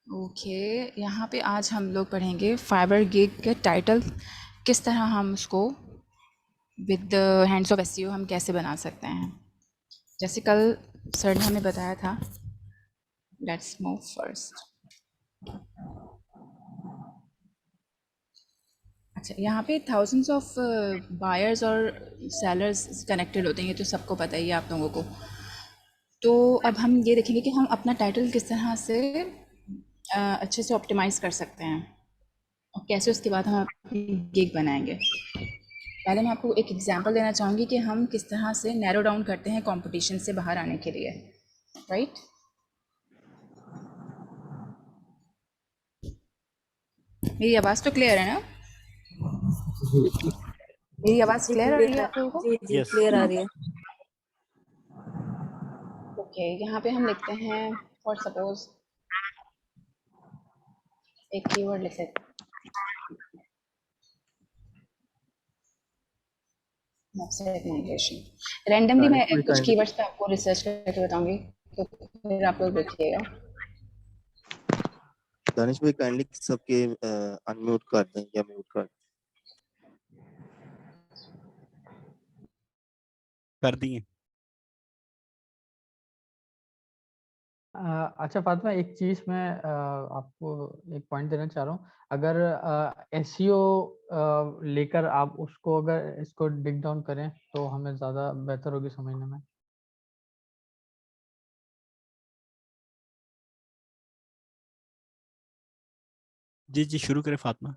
Okay, यहाँ पे आज हम लोग पढ़ेंगे फाइबर गिग के टाइटल किस तरह हम उसको with the hands of SEO हम कैसे बना सकते हैं। जैसे कल सर ने हमें बताया था। Let's move first. अच्छा, यहाँ पे थाउजेंड्स ऑफ बायर्स और सेलर्स कनेक्टेड होते हैं, ये तो सबको पता ही है आप लोगों को। तो अब हम ये देखेंगे कि हम अपना टाइटल किस तरह से अच्छे से ऑप्टिमाइज़ कर सकते हैं और कैसे उसके बाद हम अपनी गिग बनाएंगे। पहले मैं आपको एक एग्जांपल देना चाहूँगी कि हम किस तरह से नैरो डाउन करते हैं कंपटीशन से बाहर आने के लिए, राइट? मेरी आवाज़ तो क्लियर है ना? मेरी आवाज़ जी क्लियर आ रही है क्लियर, आप लोगों को? जी जी यस क्लियर आ रही है। ओके, यहाँ पे हम लिखते हैं फॉर सपोज एक कीवर्ड लिख लेते हैं, वेबसाइट माइग्रेशन। रैंडमली मैं दानिश भाई कुछ काइंडली कीवर्ड्स पे आपको रिसर्च करके बताऊंगी, तो फिर आप लोग देखिएगा। सबके अनम्यूट कर दें या म्यूट कर दिए। अच्छा फातिमा, एक चीज़ मैं आपको एक पॉइंट देना चाह रहा हूँ। अगर एसईओ लेकर आप उसको अगर इसको डिग डाउन करें तो हमें ज़्यादा बेहतर होगी समझने में। जी जी, शुरू करें फातिमा।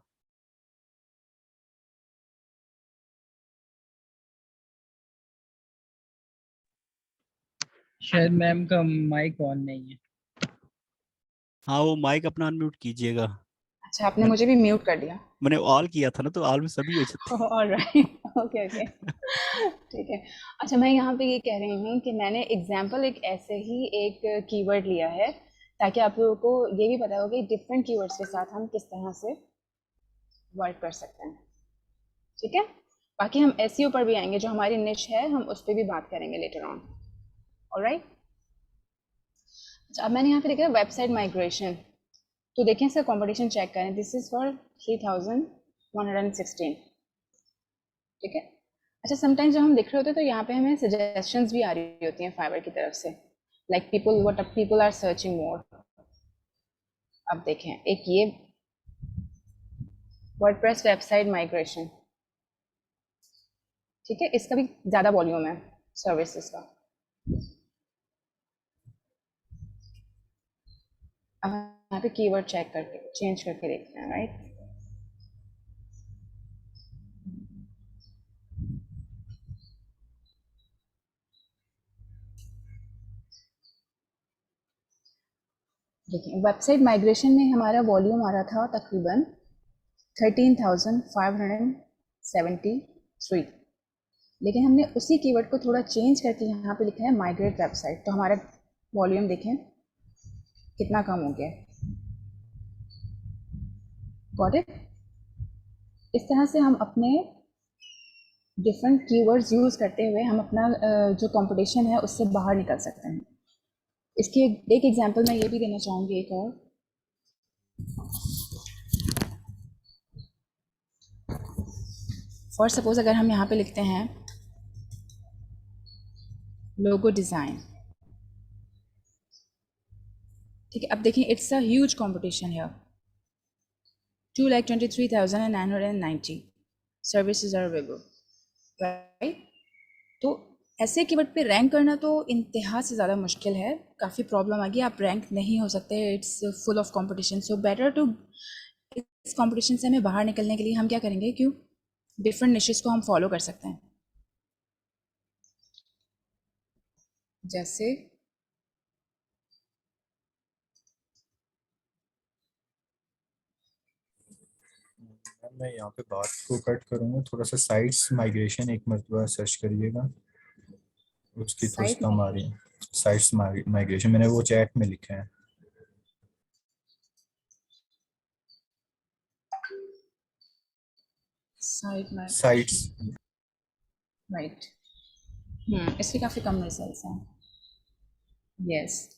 शायद मैम का माइक ऑन नहीं है। हाँ, वो माइक अपना अनम्यूट कीजिएगा। अच्छा, आपने मैं, मुझे भी म्यूट कर दिया। मैंने ऑल किया था ना, तो ऑल में सभी हो जाते ऑलराइट, ओके ओके, हैं। ठीक है। अच्छा, मैं यहाँ पे ये कह रही हूँ कि मैंने एग्जाम्पल एक ऐसे ही एक कीवर्ड लिया है ताकि आप लोगों को ये भी पता हो कि डिफरेंट कीवर्ड्स के साथ हम किस तरह से वर्क कर सकते हैं, ठीक है। बाकी हम एसईओ पर भी आएंगे, जो हमारी निश है हम उस पर भी बात करेंगे लेटर ऑन। ऑलराइट, अच्छा अब मैंने यहाँ पे लिखा है वेबसाइट माइग्रेशन। तो देखें इसका कॉम्पिटिशन चेक करें। दिस इज फॉर 3116, ठीक है। अच्छा, समटाइम्स जब हम लिख रहे होते हैं तो यहाँ पे हमें सजेशंस भी आ रही होती हैं फाइवर की तरफ से, like people what people are searching more. अब देखें एक ये वर्डप्रेस वेबसाइट माइग्रेशन, ठीक है, इसका भी ज़्यादा वॉल्यूम है सर्विसेज का। अब यहाँ पे कीवर्ड चेक करके चेंज करके देखते हैं, राइट। देखिए वेबसाइट माइग्रेशन में हमारा वॉल्यूम आ रहा था तकरीबन 13,573, लेकिन हमने उसी कीवर्ड को थोड़ा चेंज करके यहाँ पे लिखा है माइग्रेट वेबसाइट, तो हमारा वॉल्यूम देखें कितना कम हो गया है। Got it. इस तरह से हम अपने डिफरेंट कीवर्ड्स यूज़ करते हुए हम अपना जो कंपटीशन है उससे बाहर निकल सकते हैं। इसकी एक एग्जांपल मैं ये भी देना चाहूँगी एक और। फॉर सपोज अगर हम यहाँ पे लिखते हैं लोगो डिज़ाइन, ठीक है। अब देखिए इट्स अ ह्यूज कंपटीशन है, 2,23,990 सर्विसेज आर अवेलेबल, राइट। तो ऐसे कीवर्ड पे रैंक करना तो इंतहा से ज़्यादा मुश्किल है, काफ़ी प्रॉब्लम आ गई, आप रैंक नहीं हो सकते, it's full of competition. So better to इस कंपटीशन से हमें बाहर निकलने के लिए हम क्या करेंगे, क्यों डिफरेंट निशेस को हम फॉलो कर सकते हैं। जैसे मैं यहाँ पे बात को कट करूँगा, थोड़ा सा साइट्स माइग्रेशन एक मरतबा सर्च करिएगा, उसकी थोड़ी सी साइट कम आ रही है। साइट्स माइग्रेशन मैंने वो चैट में लिखा है। Site sites migration, right. इसके काफ़ी कम रिजल्ट्स हैं। यस,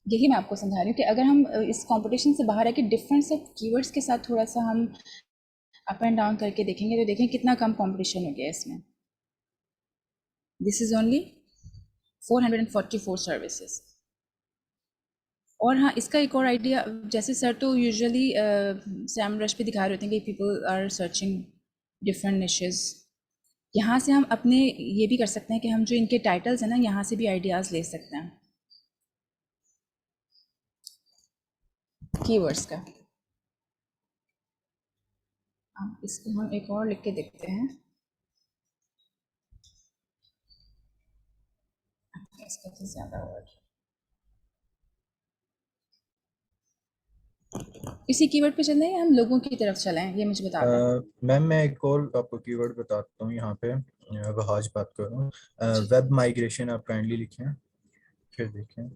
यही मैं आपको समझा रही हूँ कि अगर हम इस कंपटीशन से बाहर आके डिफरेंट से कीवर्ड्स के साथ थोड़ा सा हम अप एंड डाउन करके देखेंगे तो देखें कितना कम कंपटीशन हो गया इसमें। This is only 444 services. और हाँ, इसका एक और आइडिया, जैसे सर तो यूजुअली सैम रश पे दिखा रहे होते हैं कि people are searching different niches. यहाँ से हम अपने ये भी कर सकते हैं कि हम जो इनके टाइटल्स हैं ना, यहाँ से भी आइडियाज़ ले सकते हैं कीवर्ड्स का। इसको हम एक और लिख के देखते हैं। इसका तो ज़्यादा वर्ड, इसी कीवर्ड पे चलना है या हम लोगों की तरफ चलें, ये मुझे बता दें। मैम मैं एक और आपको कीवर्ड बताता हूँ यहाँ पे, वहाज बात कर रहा हूँ। वेब माइग्रेशन आप काइंडली लिखें, फिर देखें।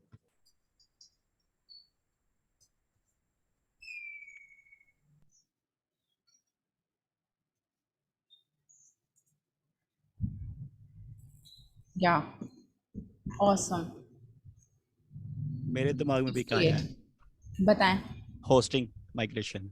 या ऑसम, मेरे दिमाग में भी क्या आया है, बताएं। Hosting migration.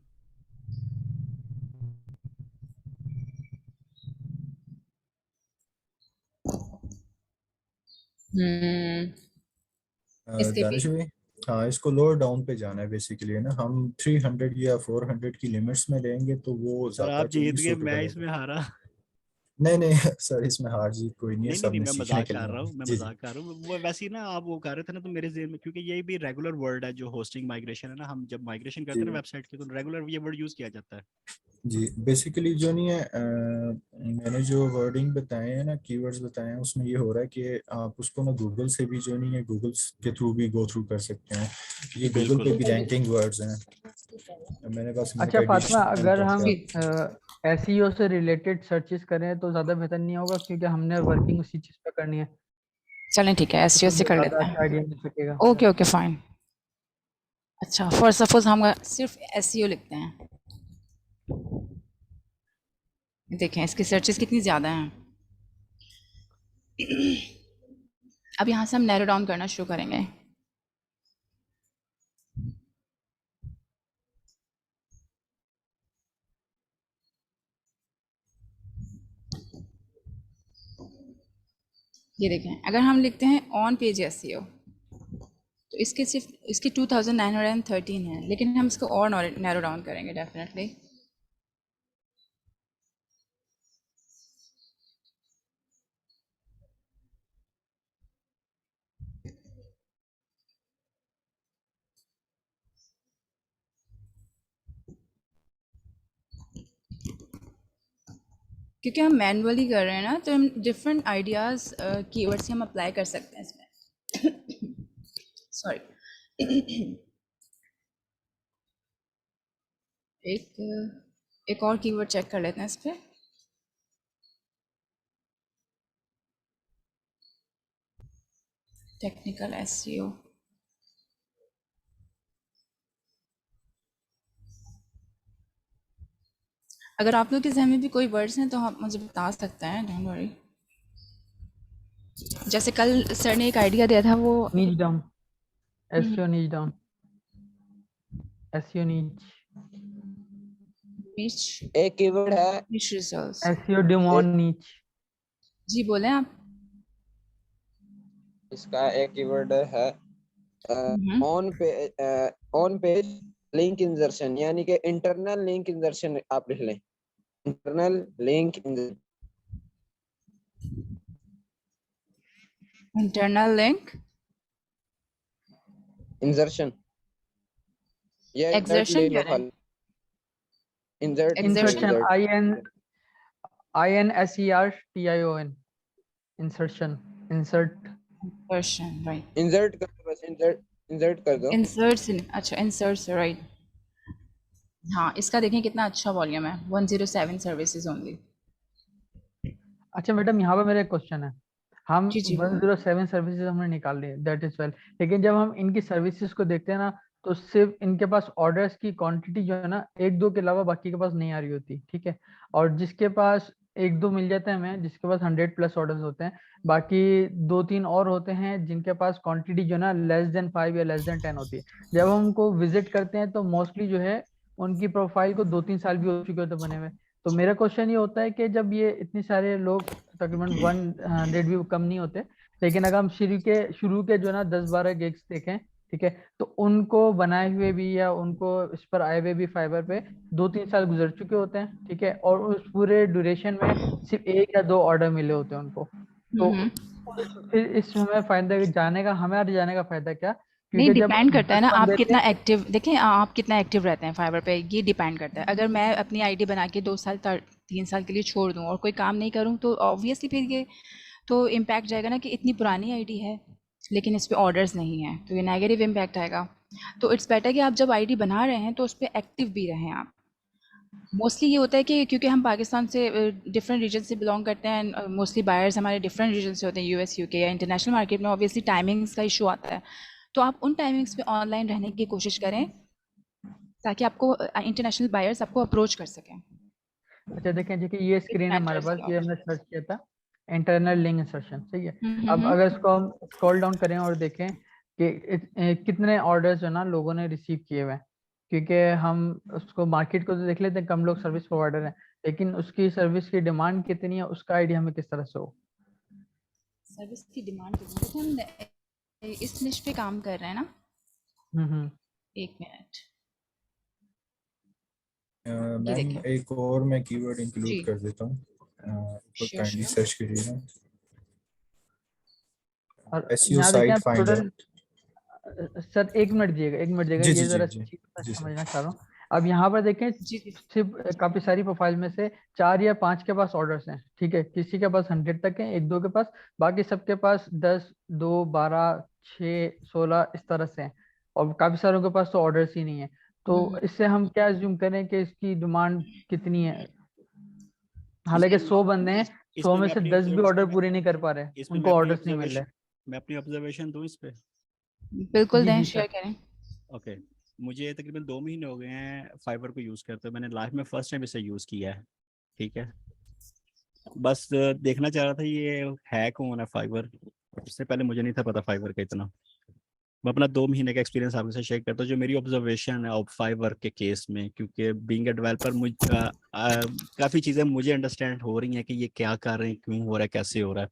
इसके भी दानिश भाई, हाँ इसको लोअर डाउन पे जाना है बेसिकली, है ना। हम 300 या 400 की लिमिट्स में लेंगे तो वो सर ज्यादा आप जो जीत गए, सूटेबल मैं होगा। इसमें हारा। नहीं नहीं सर, इसमें हार जीत कोई नहीं है, नहीं नहीं सब नहीं, ने मैं सीखने मजाक के लिए कर रहा आना हूँ, है। मैं जी जी मजाक कर रहा हूँ। वो वैसे ही ना आप वो कर रहे थे ना, तो मेरे जेहन में, क्योंकि यही भी रेगुलर वर्ड है जो होस्टिंग माइग्रेशन है ना, हम जब माइग्रेशन करते हैं ना जी वेबसाइट की, तो रेगुलर ये वर्ड यूज किया जाता है। जी। बेसिकली जो नहीं है, मैंने जो वर्डिंग बताए हैं ना, कीवर्ड्स बताए हैं, उसमें ये हो रहा है कि आप उसको ना गूगल से भी जो नहीं है, गूगल के थ्रू भी गो थ्रू कर सकते हैं। ये गूगल बिल्कुल। पे भी रैंकिंग वर्ड्स हैं। मैंने बस इनका अच्छा फातिमा, एडिशनल अगर तौर पे हम आप एसईओ से रिलेटेड सर्चेस करें तो ज़्यादा बेहतर नहीं होगा, क्योंकि हमने वर्किंग उसी चीज़ पे करनी है, चलें, ठीक है, तो एसईओ से हमें कर ज़्यादा लेते अच्छा हैं। आइडिया मिल सकेगा। Okay okay fine. अच्छा, फॉर सपोज हम सिर्फ एसईओ लिखते हैं, देखें इसकी सर्चेस कितनी ज़्यादा हैं। अब यहाँ से हम नैरो डाउन करना शुरू करेंगे। ये देखें, अगर हम लिखते हैं ऑन पेज एसईओ तो इसके सिर्फ इसके 2913 है, लेकिन हम इसको और नैरो डाउन करेंगे डेफिनेटली। क्योंकि हम मैनुअली कर रहे हैं ना, तो हम डिफरेंट आइडियाज़ कीवर्ड से हम अप्लाई कर सकते हैं इसमें। सॉरी। एक और कीवर्ड चेक कर लेते हैं इस पर। टेक्निकल एसईओ, अगर आप लोग के जहन में भी कोई वर्ड्स हैं तो आप मुझे बता सकते हैं, डोंट वरी। जैसे कल सर ने एक आइडिया दिया था, वो नीच डाउन, एसईओ नीच डाउन, एसईओ नीच, एक कीवर्ड है निश रिजल्ट्स। एसईओ डिमॉन नीच। जी बोलें आप। इसका एक कीवर्ड है ऑन पेज लिंक इंसर्शन, यानी कि इंटरनल लिंक इंसर्शन आप लिख लें। Internal link internal link insertion या इंसर्ट एक्सर्शन लिख लो कह रहे हैं। खाली। Insert insertion, insert INSERTION, insertion, insert. Insertion, right. Insert कर दो, बस इंसर्ट कर दो। इंसर्ट्स, अच्छा इंसर्ट्स, राइट। हाँ, इसका देखें कितना अच्छा वॉल्यूम है, 107 सर्विसेज ओनली। अच्छा मैडम, यहाँ पे मेरा एक क्वेश्चन है। हम जी जी 107 सर्विसेज हमने निकाल ली, दैट इज वेल, लेकिन जब हम इनकी सर्विसेज को देखते हैं ना, तो सिर्फ इनके पास ऑर्डर्स की क्वांटिटी जो है ना, एक दो के अलावा बाकी के पास नहीं आ रही होती, ठीक है। और जिसके पास एक दो मिल जाते हैं हमें जिसके पास 100+ ऑर्डर्स होते हैं, बाकी 2-3 और होते हैं जिनके पास क्वांटिटी जो ना <5 या <10 होती है। जब हम उनको विजिट करते हैं तो मोस्टली जो है उनकी प्रोफाइल को 2-3 साल भी हो चुके होते बने हुए। तो मेरा क्वेश्चन ये होता है कि जब ये इतने सारे लोग, तकरीबन 100 भी कम नहीं होते, लेकिन अगर हम शुरू के जो ना 10-12 गिग्स देखें, ठीक है, तो उनको बनाए हुए भी या उनको इस पर आए हुए भी फाइबर पे 2-3 साल गुजर चुके होते हैं, ठीक है, और उस पूरे ड्यूरेशन में सिर्फ 1 या 2 ऑर्डर मिले होते हैं उनको। तो फिर इस हमें फायदा जाने का, हमारे जाने का फायदा क्या? नहीं, क्योंकि जब डिपेंड करता है 10 ना आप बंदे थे। कितना एक्टिव, देखें आप कितना एक्टिव रहते हैं फाइवर पे, ये डिपेंड करता है। अगर मैं अपनी आईडी बना के 2 साल 3 साल के लिए छोड़ दूं और कोई काम नहीं करूं तो ऑब्वियसली फिर ये तो इम्पैक्ट जाएगा ना कि इतनी पुरानी आईडी है लेकिन इस पे ऑर्डर्स नहीं है, तो ये नेगेटिव इम्पैक्ट आएगा। तो इट्स बेटर कि आप जब आईडी बना रहे हैं तो उस पर एक्टिव भी रहें आप। मोस्टली ये होता है कि क्योंकि हम पाकिस्तान से डिफरेंट रीजन से बिलोंग करते हैं, मोस्टली बायर्स हमारे डिफरेंट रीजन से होते हैं, यूएस यूके या इंटरनेशनल मार्केट में ऑब्वियसली टाइमिंग्स का इशू आता है। तो आप उन टाइमिंग्स पे ऑनलाइन रहने की कोशिश करें ताकि आपको इंटरनेशनल बायर्स आपको अप्रोच कर सकें। अच्छा देखें, देखिए ये स्क्रीन है हमारे मैटर्स पास, ये लॉट। हमने सर्च किया था इंटरनल लिंक इंसर्शन, सही है। अब हम्म। अगर इसको हम स्क्रॉल डाउन करें और देखें कि कितने ऑर्डर्स जो ना लोगों ने रिसीव किए हुए हैं, क्योंकि हम उसको मार्केट को तो देख लेते हैं, कम लोग सर्विस प्रोवाइडर हैं, लेकिन उसकी सर्विस की डिमांड कितनी है उसका आइडिया हमें किस तरह से हो। सर्विस की डिमांड कितनी है? देखो हम इस निश पे काम कर रहे हैं ना। हम्म। एक मिनट, ये मैम देखिए। एक और मैं कीवर्ड इंक्लूड जी, कर देता हूँ, इसको श्योर काइंडली श्योर। सर्च करिएगा। और एसईओ यहाँ देखें साइट आप फाइंडर। टोटल, सर 1 मिनट दिएगा, जी ये जी जी जरा जी चीज़ जी सर। समझना चाह रहा हूँ। अब यहाँ पर देखें, जी जी। सिर्फ काफी सारी प्रोफाइल में से 4 या 5 के पास ऑर्डर्स हैं, ठीक है, किसी के पास 100 तक है, 1-2 के पास, बाकी सबके पास 10, 2, 12, 6, 16 इस तरह से हैं, और काफी सारों के पास तो ऑर्डर्स ही नहीं है। तो इससे हम क्या अज्यूम करें कि इसकी डिमांड कितनी है? हालांकि इसमें 100 बंदे हैं, 100 इसमें में मैं से अपनी 10 भी ऑर्डर ऑब्जर्वेशन पूरे नहीं कर पा रहे, इसमें उनको ऑर्डर्स नहीं मिल रहे। मैं अपनी ऑब्जर्वेशन दूं इस पे। बिल्कुल जी दें, जी शेयर सर। करें। ओके, मुझे तकरीबन 2 महीने हो गए हैं फाइबर को यूज़ करते हुए। मैंने लाइफ में फर्स्ट टाइम इसे यूज़ किया है, ठीक है। बस देखना चाह रहा था ये है कौन है फाइबर। इससे पहले मुझे नहीं था पता फाइबर का इतना। मैं अपना 2 महीने का एक्सपीरियंस आपके साथ शेयर करता हूँ, जो मेरी ऑब्जर्वेशन है ऑफ फाइवर के केस में, क्योंकि बीइंग ए डेवलपर काफ़ी चीज़ें मुझे अंडरस्टैंड हो रही हैं कि ये क्या कर रहे हैं, क्यों हो रहा है, कैसे हो रहा है।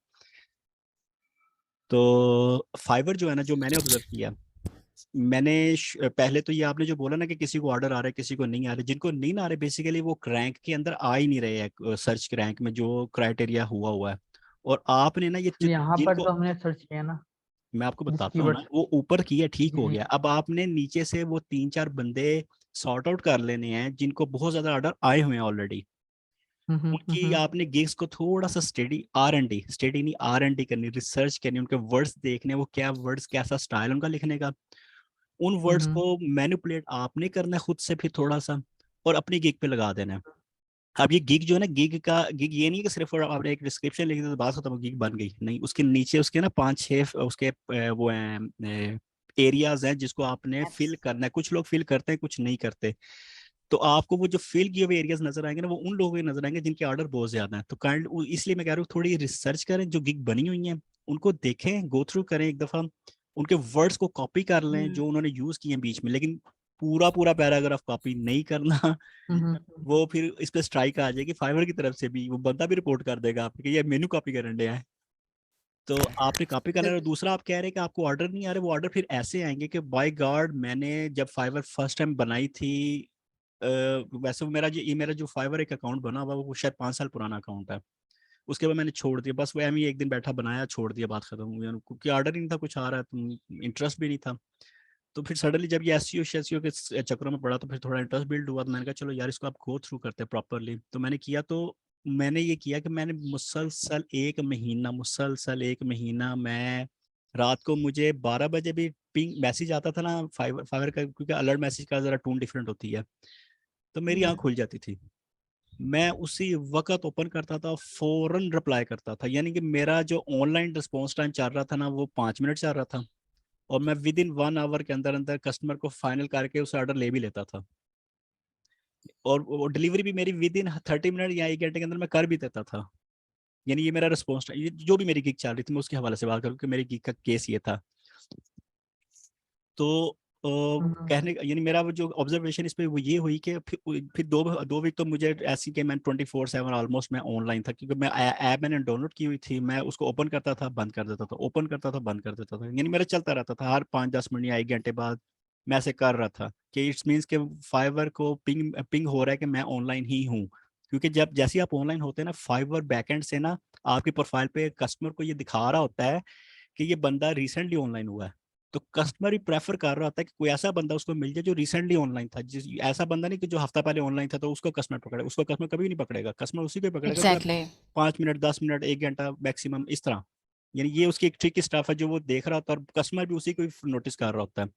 तो फाइवर जो है ना, जो मैंने ऑब्जर्व किया, पहले तो ये आपने जो बोला ना कि किसी को ऑर्डर आ रहा है किसी को नहीं आ रहे, जिनको नहीं आ रहे बेसिकली वो क्रैंक के अंदर आ ही नहीं रहे हैं, सर्च क्रैंक में जो क्राइटेरिया हुआ हुआ है। और आपने ना ये यहाँ पर जिनको तो हमने सर्च किया ना मैं आपको जिस बताता हूँ ना, कीवर्ड। वो ऊपर की है, ठीक जी हो जी। गया। अब आपने नीचे से वो 3-4 बंदे सॉर्ट आउट कर लेने हैं जिनको बहुत ज्यादा ऑर्डर आए हुए हैं ऑलरेडी। उनकी हम्म। आपने गिग्स को थोड़ा सा स्टडी नहीं R&D करनी, रिसर्च करनी, उनके वर्ड्स देखने, वो क्या वर्ड्स, कैसा स्टाइल उनका लिखने का, उन वर्ड्स हम्म। को मैनिपुलेट आपने करना है खुद से फिर थोड़ा सा, और अपनी गिग पे लगा देना है। अब ये गिग जो है ना, गिग ये नहीं है कि सिर्फ और आपने एक डिस्क्रिप्शन लिख दी तो बात खत्म, गिग बन गई नहीं। उसके नीचे उसके ना 5-6 उसके वो हैं एरियाज हैं जिसको आपने फिल करना है। कुछ लोग फिल करते हैं, कुछ नहीं करते। तो आपको वो जो फिल किए हुए एरियाज नजर आएंगे ना, वो उन लोगों के नजर आएंगे जिनके ऑर्डर बहुत ज्यादा है। तो काइंड इसलिए मैं कह रहा हूँ थोड़ी रिसर्च करें, जो गिग बनी हुई हैं उनको देखें, गो थ्रू करें एक दफा, उनके वर्ड्स को कॉपी कर लें जो उन्होंने यूज किए हैं बीच में, लेकिन पूरा पूरा पैराग्राफ कॉपी नहीं करना। वो फिर इस पे स्ट्राइक आ जाएगी फाइवर की तरफ से भी, वो बंदा भी रिपोर्ट कर देगा आपके कि ये मेनू कॉपी करने डे है। तो आपने कॉपी करना है। और दूसरा आप कह रहे हैं कि आपको ऑर्डर नहीं आ रहे, वो ऑर्डर फिर ऐसे आएंगे कि बाय गॉड, मैंने जब फाइवर फर्स्ट टाइम बनाई थी, वैसे वो मेरा जो फाइवर एक अकाउंट बना हुआ वो शायद 5 साल पुराना अकाउंट है। उसके बाद मैंने छोड़ दिया, बस वो एम ही एक दिन बैठा बनाया, छोड़ दिया, बात खत्म हुई, क्योंकि ऑर्डर ही नहीं था, कुछ आ रहा है तो इंटरेस्ट भी नहीं था। तो फिर सडनली जब ये एसईओ के चक्करों में पड़ा तो फिर थोड़ा इंटरेस्ट बिल्ड हुआ, तो मैंने कहा चलो यार इसको आप गो थ्रू करते हैं प्रॉपरली। तो मैंने किया, तो मैंने ये किया कि मैंने मुसलसल एक महीना मैं रात को, मुझे 12 बजे भी पिंग मैसेज आता था ना फाइवर का, क्योंकि अलर्ट मैसेज का जरा टोन डिफरेंट होती है, तो मेरी आँख खुल जाती थी। मैं उसी वक्त ओपन करता था, फौरन रिप्लाई करता था। यानी कि मेरा जो ऑनलाइन रिस्पॉन्स टाइम चल रहा था ना, वो 5 मिनट चल रहा था, और मैं विद इन 1 आवर के अंदर अंदर कस्टमर को फाइनल करके उसे ऑर्डर ले भी लेता था। और डिलीवरी भी मेरी विद इन 30 मिनट या 1 घंटे के अंदर मैं कर भी देता था। यानी ये मेरा रिस्पॉन्स था। ये जो भी मेरी गिग चल रही थी मैं उसके हवाले से बात करूँ कि मेरी गिग का केस ये था। तो कहने यानी मेरा वो जो ऑब्जर्वेशन इस पे वो ये हुई कि फिर दो वीक तो मुझे ऐसी कि मैं 24/7 ऑलमोस्ट मैं ऑनलाइन था, क्योंकि मैं ऐप मैंने डाउनलोड की हुई थी, मैं उसको ओपन करता था बंद कर देता था, ओपन करता था बंद कर देता था, यानी मेरा चलता रहता था। हर 5-10 मिनट या 1 घंटे बाद मैं ऐसे कर रहा था कि इट्स मीन्स कि फाइवर को पिंग पिंग हो रहा है कि मैं ऑनलाइन ही हूँ। क्योंकि जब जैसे आप ऑनलाइन होते हैं ना, फाइवर बैकएंड से ना आपकी प्रोफाइल पे कस्टमर को ये दिखा रहा होता है कि ये बंदा रिसेंटली ऑनलाइन हुआ है। तो कस्टमर ही प्रेफर कर रहा होता है कि कोई ऐसा बंदा उसको मिल जाए जो रिसेंटली ऑनलाइन था। जिस ऐसा बंदा नहीं कि जो हफ्ता पहले ऑनलाइन था तो उसको कस्टमर पकड़े, उसको कस्टमर कभी नहीं पकड़ेगा। कस्टमर उसी को पकड़ेगा जो एग्जैक्टली। 5 मिनट 10 मिनट 1 घंटा मैक्सिमम इस तरह। यानी ये उसकी एक ट्रिक स्टाफ है जो वो देख रहा होता है, और कस्टमर भी उसी को नोटिस कर रहा होता है।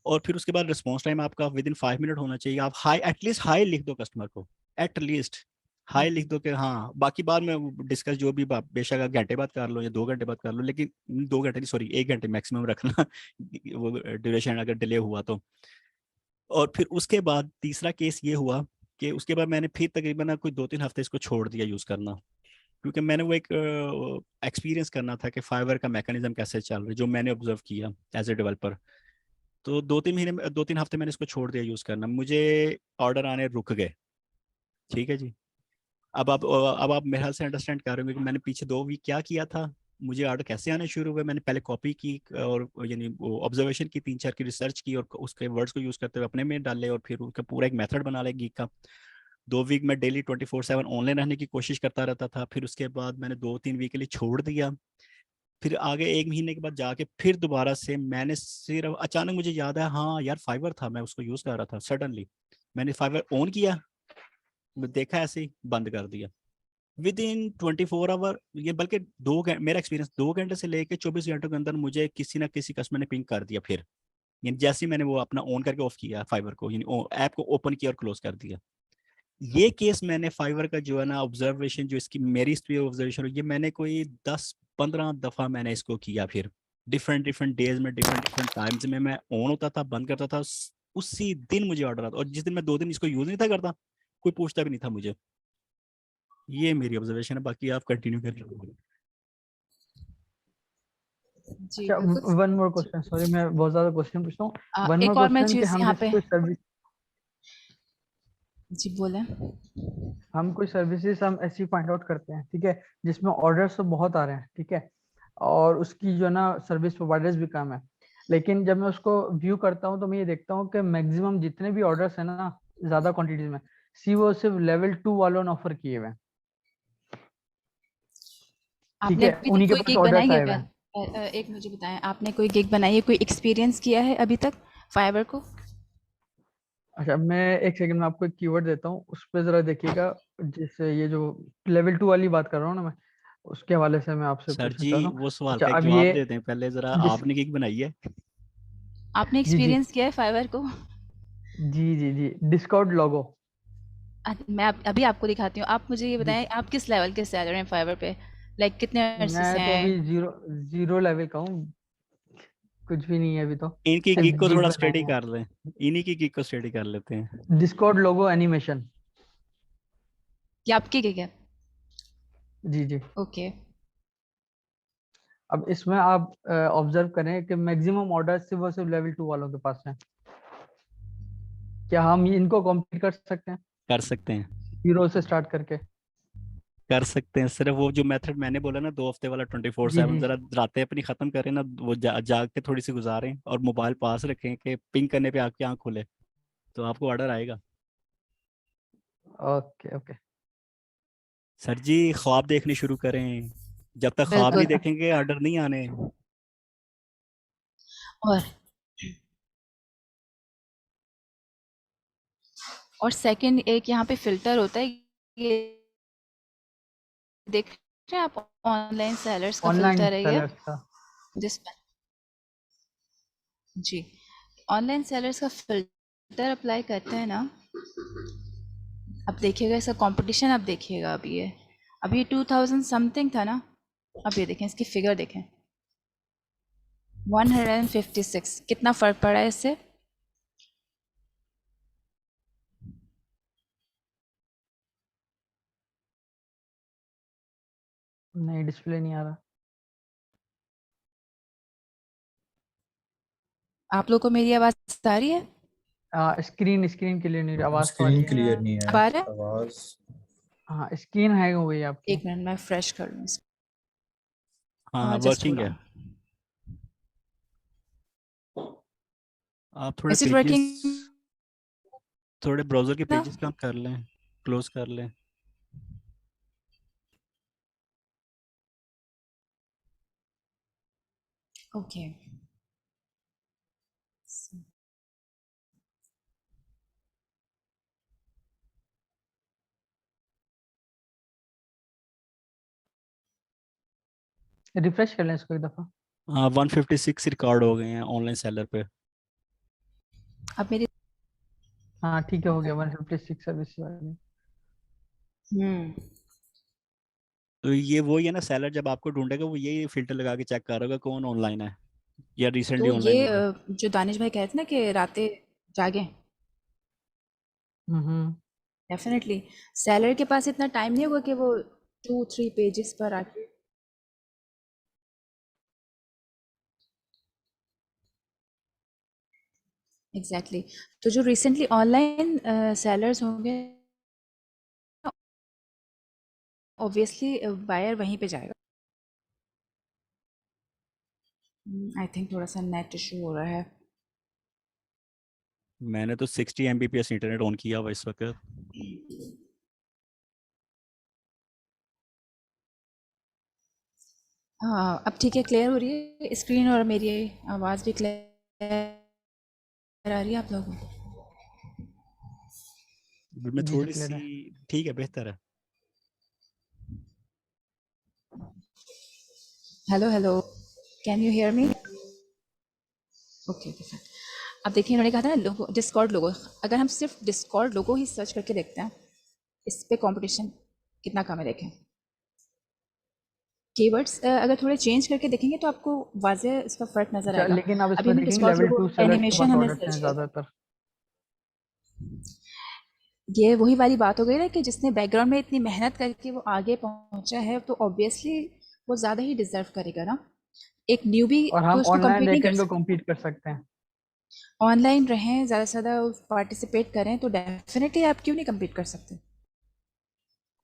और फिर उसके बाद रिस्पॉन्स टाइम आपका विद इन 5 मिनट होना चाहिए। आप हाई एटलीस्ट हाई लिख दो कस्टमर को, एटलीस्ट हाई लिख दो कि हाँ, बाकी बाद में डिस्कस जो भी बेशक आप घंटे बाद कर लो या 2 घंटे बाद कर लो, लेकिन 2 घंटे नहीं, सॉरी 1 घंटे मैक्सिमम रखना वो ड्यूरेशन अगर डिले हुआ तो। और फिर उसके बाद तीसरा केस ये हुआ कि उसके बाद मैंने फिर तकरीबन कोई 2-3 हफ्ते इसको छोड़ दिया यूज़ करना, क्योंकि मैंने वो एक एक्सपीरियंस करना था कि फाइवर का मैकेनिज्म कैसे चल रहा है, जो मैंने ऑब्जर्व किया एज ए डेवलपर। तो 2-3 हफ्ते मैंने इसको छोड़ दिया यूज़ करना, मुझे ऑर्डर आने रुक गए। ठीक है जी। अब आप मेरे हाल से अंडरस्टैंड कर रहे होंगे कि मैंने पीछे 2 वीक क्या किया था, मुझे ऑर्डर कैसे आने शुरू हुए। मैंने पहले कॉपी की और यानी ऑब्जर्वेशन की, 3-4 की रिसर्च की, और उसके वर्ड्स को यूज़ करते हुए अपने में डाले, और फिर उसका पूरा एक मेथड बना लिया गीक का। 2 वीक में डेली 24/7 ऑनलाइन रहने की कोशिश करता रहता था। फिर उसके बाद मैंने 2-3 वीक के लिए छोड़ दिया। फिर आगे 1 महीने के बाद जाके फिर दोबारा से मैंने सिर्फ अचानक मुझे याद है, हाँ यार फाइवर था, मैं उसको यूज़ कर रहा था। सडनली मैंने फाइवर ऑन किया, देखा ऐसे ही बंद कर दिया। विद इन 24 आवर, ये बल्कि मेरा एक्सपीरियंस 2 घंटे से लेके 24 घंटों के अंदर मुझे किसी ना किसी कस्टमर ने पिंग कर दिया। फिर यानी जैसे ही मैंने वो अपना ऑन करके ऑफ किया फाइवर को, यानी ऐप को ओपन किया और क्लोज कर दिया। ये केस मैंने फाइवर का जो है ना ऑब्जर्वेशन, जो इसकी मेरी हिस्ट्री ऑब्जर्वेशन, ये मैंने कोई 10-15 दफा मैंने इसको किया। फिर डिफरेंट डिफरेंट डेज में, डिफरेंट डिफरेंट टाइम्स में मैं ऑन होता था, बंद करता था, उसी दिन मुझे ऑर्डर आता। और जिस दिन मैं 2 दिन इसको यूज नहीं था करता, कोई पूछता भी नहीं था मुझे। ये मेरी ऑब्जर्वेशन है, बाकी आप कंटिन्यू करिए। जी अच्छा, बिल्कुल। वन मोर क्वेश्चन, सॉरी मैं बहुत ज्यादा क्वेश्चन पूछता हूँ। वन मोर एक और मैं क्वेश्चन कि चीज़ हम यहाँ जैसे पे, कोई सर्विस, जी बोले। हम कोई सर्विसेज हम ऐसी फाइंड आउट करते हैं, ठीक है, जिसमें ऑर्डर्स तो बहुत आ रहे हैं, ठीक है, और उसकी जो है ना सर्विस प्रोवाइडर्स भी कम है, लेकिन जब मैं उसको व्यू करता हूँ तो मैं ये देखता हूँ कि मैक्सिमम जितने भी ऑर्डर्स है ना ज्यादा क्वांटिटीज में, वो सिर्फ लेवल 2 वालों ने ऑफर किए हुए हैं, ठीक आपने है, अभी तक उन्हीं के कोई पास गिग बनाई ऑर्डर्स है आए हुए क्या? हैं। एक मुझे बताएं, आपने कोई गिग बनाई है, कोई एक्सपीरियंस किया है अभी तक फाइबर को? अच्छा, मैं एक सेकंड में आपको एक कीवर्ड देता हूँ, उस पर जरा देखिएगा। जैसे ये जो लेवल 2 वाली बात कर रहा हूँ ना मैं, उसके हवाले से मैं आपसे सर पूछना जी, चाहता हूँ। वो सवाल अच्छा, का एक अब जवाब ये दे दें पहले जरा, डिस आपने गिग बनाई है? आपने जी जी एक्सपीरियंस किया है फाइवर को? जी डिस्कॉर्ड लोगो। मैं अभी आपको दिखाती हूँ। आप मुझे ये जी, बताएं, आप किस लेवल के सेलर हैं फाइवर पे? लाइक कितने अरसे से मैं तो अभी हैं? जीरो जीरो लेवल का हूँ, कुछ भी नहीं है अभी तो, इनकी सिर्फ गिग को गिग थोड़ा बनाए स्टडी हैं। कर लें, इन्हीं की गिग को स्टडी कर लेते हैं। डिस्कॉर्ड लोगो एनिमेशन। ये आपकी गिग है? जी जी। ओके। अब इसमें आप ऑब्जर्व करें कि मैक्सिमम ऑर्डर सिर्फ और सिर्फ लेवल 2 वालों के पास है। क्या हम इनको कॉम्पीट कर सकते हैं कर सकते हैं, जीरो से स्टार्ट करके? कर सकते हैं। सिर्फ वो जो मेथड मैंने बोला ना 2 हफ्ते वाला, ट्वेंटी फोर जी सेवन जी। जरा रातें अपनी खत्म करें ना, वो जाग के थोड़ी सी गुजारें और मोबाइल पास रखें कि पिंग करने पे आपकी आंख खुले, तो आपको ऑर्डर आएगा। Okay okay. सर जी, ख्वाब देखने शुरू करें, जब तक ख्वाब नहीं बिल्कुल। देखेंगे ऑर्डर नहीं आने। और सेकंड एक यहाँ पे फिल्टर होता है, ये देख रहे हैं आप? ऑनलाइन सेलर्स का ऑनलाइन फिल्टर है ये, सेलर्स का। जिस जी ऑनलाइन सेलर्स का फिल्टर अप्लाई करते हैं ना, अब देखिएगा इसका कंपटीशन, अब देखिएगा अब ये 2000 समथिंग था ना, अब ये देखें इसकी फिगर देखें, 156, कितना फर्क पड़ा है इससे? नहीं, डिस्प्ले नहीं आ रहा। आप लोग को मेरी आवाज आ रही है? स्क्रीन क्लियर नहीं, आवाज तो आ रही स्क्रीन है। क्लियर नहीं अब है आ रहा है? आवाज। हाँ, स्क्रीन है हो गई आपकी। एक मिनट मैं फ्रेश कर लूँ हाँ जस्ट वर्किंग होल्ड है। ऑन। आप थोड़े इज इट पेजेस, वर्किंग थोड़े ब्राउजर के नाउ? पेजेस काम कर लें, क्लोज कर लें। ओके। रिफ्रेश कर लें इसको एक दफा। हाँ 156 रिकॉर्ड हो गए हैं ऑनलाइन सेलर पे। अब मेरी हाँ ठीक है, हो गया 156 सर्विस वाली। तो ये वही है ना, सेलर जब आपको ढूंढेगा वो यही फिल्टर लगा के चेक करेगा कौन ऑनलाइन है या रिसेंटली तो ऑनलाइन ये हुआ है। जो दानिश भाई कहते ना कि रातें जागे, हम्म। डेफिनेटली सेलर के पास इतना टाइम नहीं होगा कि वो 2-3 पेजेस पर आके एग्जैक्टली तो जो रिसेंटली ऑनलाइन सेलर्स होंगे ऑब्वियसली बायर वहीं पे जाएगा। आई थिंक थोड़ा सा नेट इशू हो रहा है। मैंने तो 60 Mbps इंटरनेट ऑन किया हुआ इस वक्त। हाँ अब ठीक है, क्लियर हो रही है स्क्रीन और मेरी आवाज़ भी क्लियर आ रही है आप लोगों को? मैं जी सर, थोड़ी क्लियर सी है। ठीक है, बेहतर है। Hello hello, can you hear me? Okay okay fine. अब देखिए इन्होंने कहा था ना लोगो, डिस्कॉर्ड लोगो, अगर हम सिर्फ डिस्कॉर्ड लोगो ही सर्च करके देखते हैं इस पे कंपटीशन कितना कम है देखें। कीवर्ड्स अगर थोड़े चेंज करके देखेंगे तो आपको वाज़ेह इसका फ़र्क नज़र अच्छा, आएगा। लेकिन आप अभी इसमें हमने देखेंगे डिस्कॉर्ड लेवल लोगो 2 सेलर्स के एनिमेशन पास हमने ऑर्डर्स सर्च हैं किया था। ज्यादातर। ये वही वाली बात हो गई ना कि जिसने बैकग्राउंड में इतनी मेहनत करके वो आगे पहुंचा है तो ऑब्वियसली वो ज़्यादा ही डिजर्व करेगा ना। एक न्यूबी और तो हम इसको ऑनलाइन कम्पीट नहीं रहकर कर इनको सकता। कम्पीट कर सकते हैं। ऑनलाइन रहें, ज़्यादा से ज़्यादा पार्टिसिपेट करें तो डेफिनेटली आप क्यों नहीं कम्पीट कर सकते।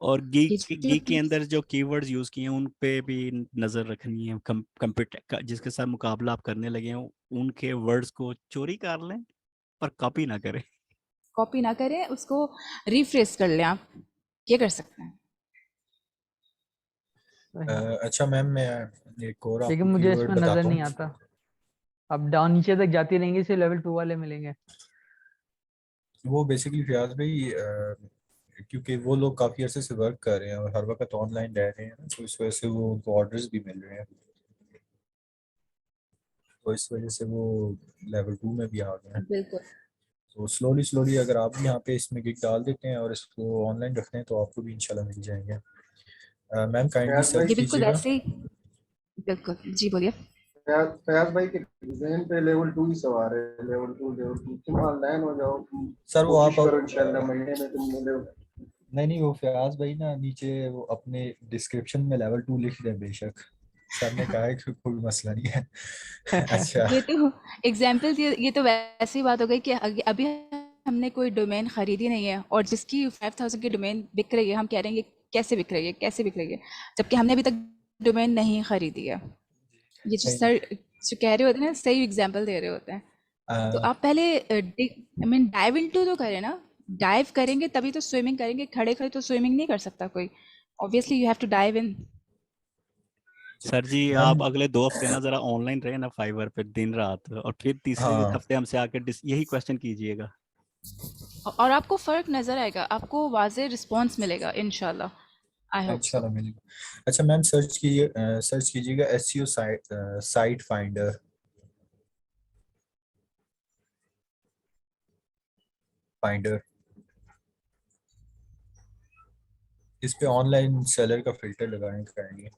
और ये गीक के अंदर जो कीवर्ड्स यूज किए हैं उन पे भी नजर रखनी है। कंप्यूटर जिसके साथ मुकाबला आप करने लगे हैं उनके वर्ड्स को चोरी कर लें पर कॉपी ना करें। कॉपी ना करें, उसको रिफ्रेश कर लें, आप ये कर सकते हैं। सही। अच्छा मैम, मैं एक और लेकिन आपको मुझे कीवर्ड इसमें नजर बताता हूँ। नहीं आता। अब डाउन नीचे तक जाती रहेंगी, सिर्फ लेवल 2 वाले मिलेंगे। वो बेसिकली फयाज भाई क्योंकि वो लोग काफ़ी अरसे से वर्क कर रहे हैं और हर वक्त ऑनलाइन रह रहे हैं ना, तो इस वजह से वो उनको ऑर्डर्स भी मिल रहे हैं, तो इस वजह से वो लेवल 2 में भी आ गए हैं। बिल्कुल तो स्लोली स्लोली अगर आप भी यहाँ पे इसमें गिग डाल देते हैं और इसको ऑनलाइन रखते हैं तो आपको भी इंशाल्लाह मिल जाएंगे। मैम काइंडली सर्च ये बिल्कुल कीजिएगा। वैसे ही। बिल्कुल जी बोलिए। फयाज भाई के डिजाइन पे लेवल 2 ही सवार है, लेवल 2 तुम ऑनलाइन हो जाओ, तुम सर वो कोशिश आप करो इंशाल्लाह महीने में तुम मिले। नहीं वो फयाज भाई ना नीचे वो अपने डिस्क्रिप्शन में लेवल 2 लिख दें बेशक, सर ने कहा है कि कोई मसला नहीं है। अच्छा। ये तो एग्जाम्पल, ये तो वैसे ही बात हो गई कि अभी हमने कोई डोमेन खरीदी नहीं है और जिसकी 5000 की डोमेन बिक रही है, हम कह रहे हैं कैसे बिक रही है, कैसे बिक रही है, जबकि हमने अभी तक डोमेन नहीं खरीदी है। ये जो नहीं सर जो कह रहे होते हैं ना, सही एग्जाम्पल दे रहे होते हैं। तो नहीं आप पहले आई मीन डाइव इनटू तो करें ना। डाइव करेंगे तभी तो स्विमिंग करेंगे, खड़े खड़े तो स्विमिंग नहीं कर सकता कोई। Obviously you have to dive in. Sir ji ma'am. आप अगले 2 हफ्ते ना जरा ऑनलाइन रहे ना फाइवर पे दिन रात, और फिर तीसरे हाँ हफ्ते हमसे आकर यही क्वेश्चन कीजिएगा। और आपको फ़र्क नज़र आएगा, आपको वाज़े रिस्पॉन्स मिलेगा इंशाल्लाह। I hope so. इंशाल्लाह मिलेगा। अच्छा मैम सर्च कीजिएगा एसईओ साइट फाइंडर। फाइंडर इस पे ऑनलाइन सेलर का फिल्टर लगाएं काइंडली।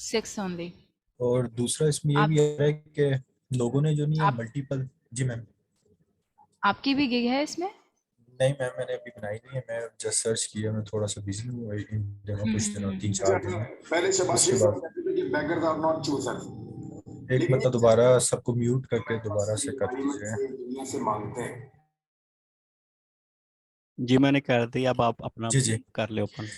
6 ओनली। और दूसरा इसमें ये आप भी है कि लोगों ने जो नहीं है आप मल्टीपल। जी मैम। आपकी भी गिग है इसमें? नहीं मैम, मैंने अभी बनाई नहीं है, मैं जस्ट सर्च किया, मैं थोड़ा सा बिजी हूँ इन दिनों, कुछ दिनों 3-4 दिन में। पहले से उसके बाद beggars are not chosen. एक मतलब दोबारा सबको म्यूट करके दोबारा से कर दीजिए। दुनिया से मांगते हैं। जी मैंने कर दिया, अब आप अपना जी जी। कर ले ओपन।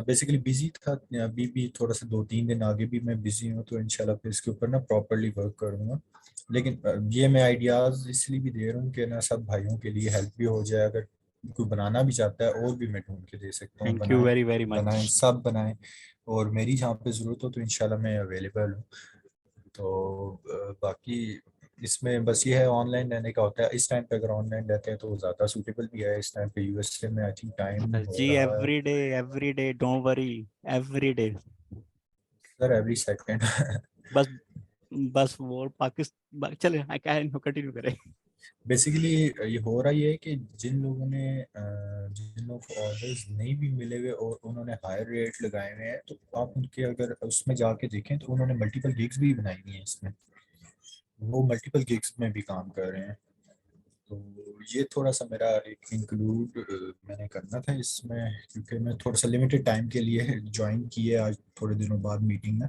बेसिकली बिजी था, अभी भी थोड़ा सा 2-3 दिन आगे भी मैं बिजी हूँ, तो इंशाल्लाह फिर इसके ऊपर ना प्रॉपरली वर्क करूँगा। लेकिन ये मैं आइडियाज़ इसलिए भी दे रहा हूँ कि ना सब भाइयों के लिए हेल्प भी हो जाए, अगर कोई बनाना भी चाहता है और भी मैं ढूंढ के दे सकता हूँ। थैंक यू बनाएं वेरी वेरी बनाएं, मच। सब बनाएं, और मेरी जहाँ पे ज़रूरत हो तो इंशाल्लाह मैं अवेलेबल हूँ। तो बाकी इसमें बस ये है, ऑनलाइन रहने का होता है। इस टाइम पे अगर ऑनलाइन रहते हैं तो वो ज़्यादा सूटेबल भी है। इस टाइम पे यूएसए में आई थिंक टाइम हो जी रहा है every day don't worry, every day. Sir every second. बस बस वो पाकिस्तान चले, आई कैन कंटिन्यू करें। बेसिकली ये हो रहा ये है कि जिन लोगों को ऑर्डर्स नहीं भी मिले हुए और उन्होंने हायर रेट लगाए हुए हैं, तो आप उनके अगर उसमें जाके देखें तो उन्होंने मल्टीपल गिग्स भी बनाई हुई हैं इसमें, वो मल्टीपल गिग्स में भी काम कर रहे हैं। तो ये थोड़ा सा मेरा एक इंक्लूड मैंने करना था इसमें, क्योंकि मैं थोड़ा सा लिमिटेड टाइम के लिए ज्वाइन किए आज थोड़े दिनों बाद मीटिंग में।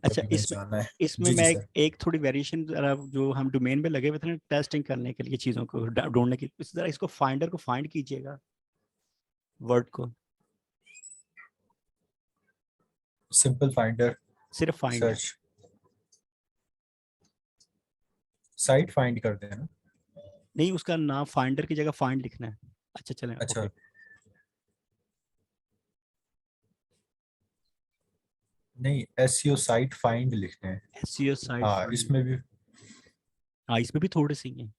अच्छा अभी मैं इसमें जाना है। इसमें जी जी मैं सर। एक थोड़ी वेरिएशन जरा, जो हम डोमेन पे लगे हुए थे ना टेस्टिंग करने के लिए चीज़ों को ढूंढने की, इस तरह इसको फाइंडर को फाइंड कीजिएगा, वर्ड को सिंपल फाइंडर सिर्फ फाइंड। सर्च, साइट फाइंड कर देना। नहीं, उसका नाम फाइंडर की जगह फाइंड लिखना है। अच्छा चलें, अच्छा ओके। नहीं, एसईओ साइट फाइंड लिखते हैं। एसईओ साइट हाँ फाइंड, इसमें भी। हाँ इसमें भी थोड़े सी हैं।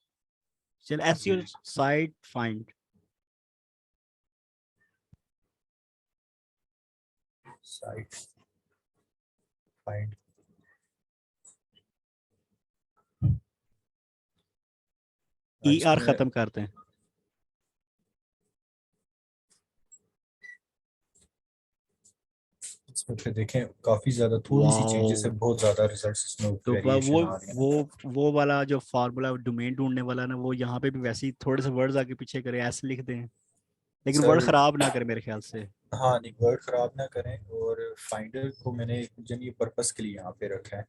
चल जी SEO site find. Site find. ER इसमें खत्म करते हैं। इसमें फिर देखें काफी ज्यादा थोड़ी सी चेंजेस है, वाओ, बहुत ज्यादा रिजल्ट्स इसमें तो वेरिएशन आ रही है। वो वाला जो फार्मूला डोमेन ढूंढने वाला ना, वो यहाँ पे भी वैसे ही थोड़े से वर्ड्स आगे पीछे करे, ऐसे लिख दें, लेकिन वर्ड सर खराब ना करे मेरे ख्याल से। हाँ नहीं, वर्ड खराब ना करें। और फाइंडर को मैंने जो ये पर्पस के लिए यहाँ पे रखा है।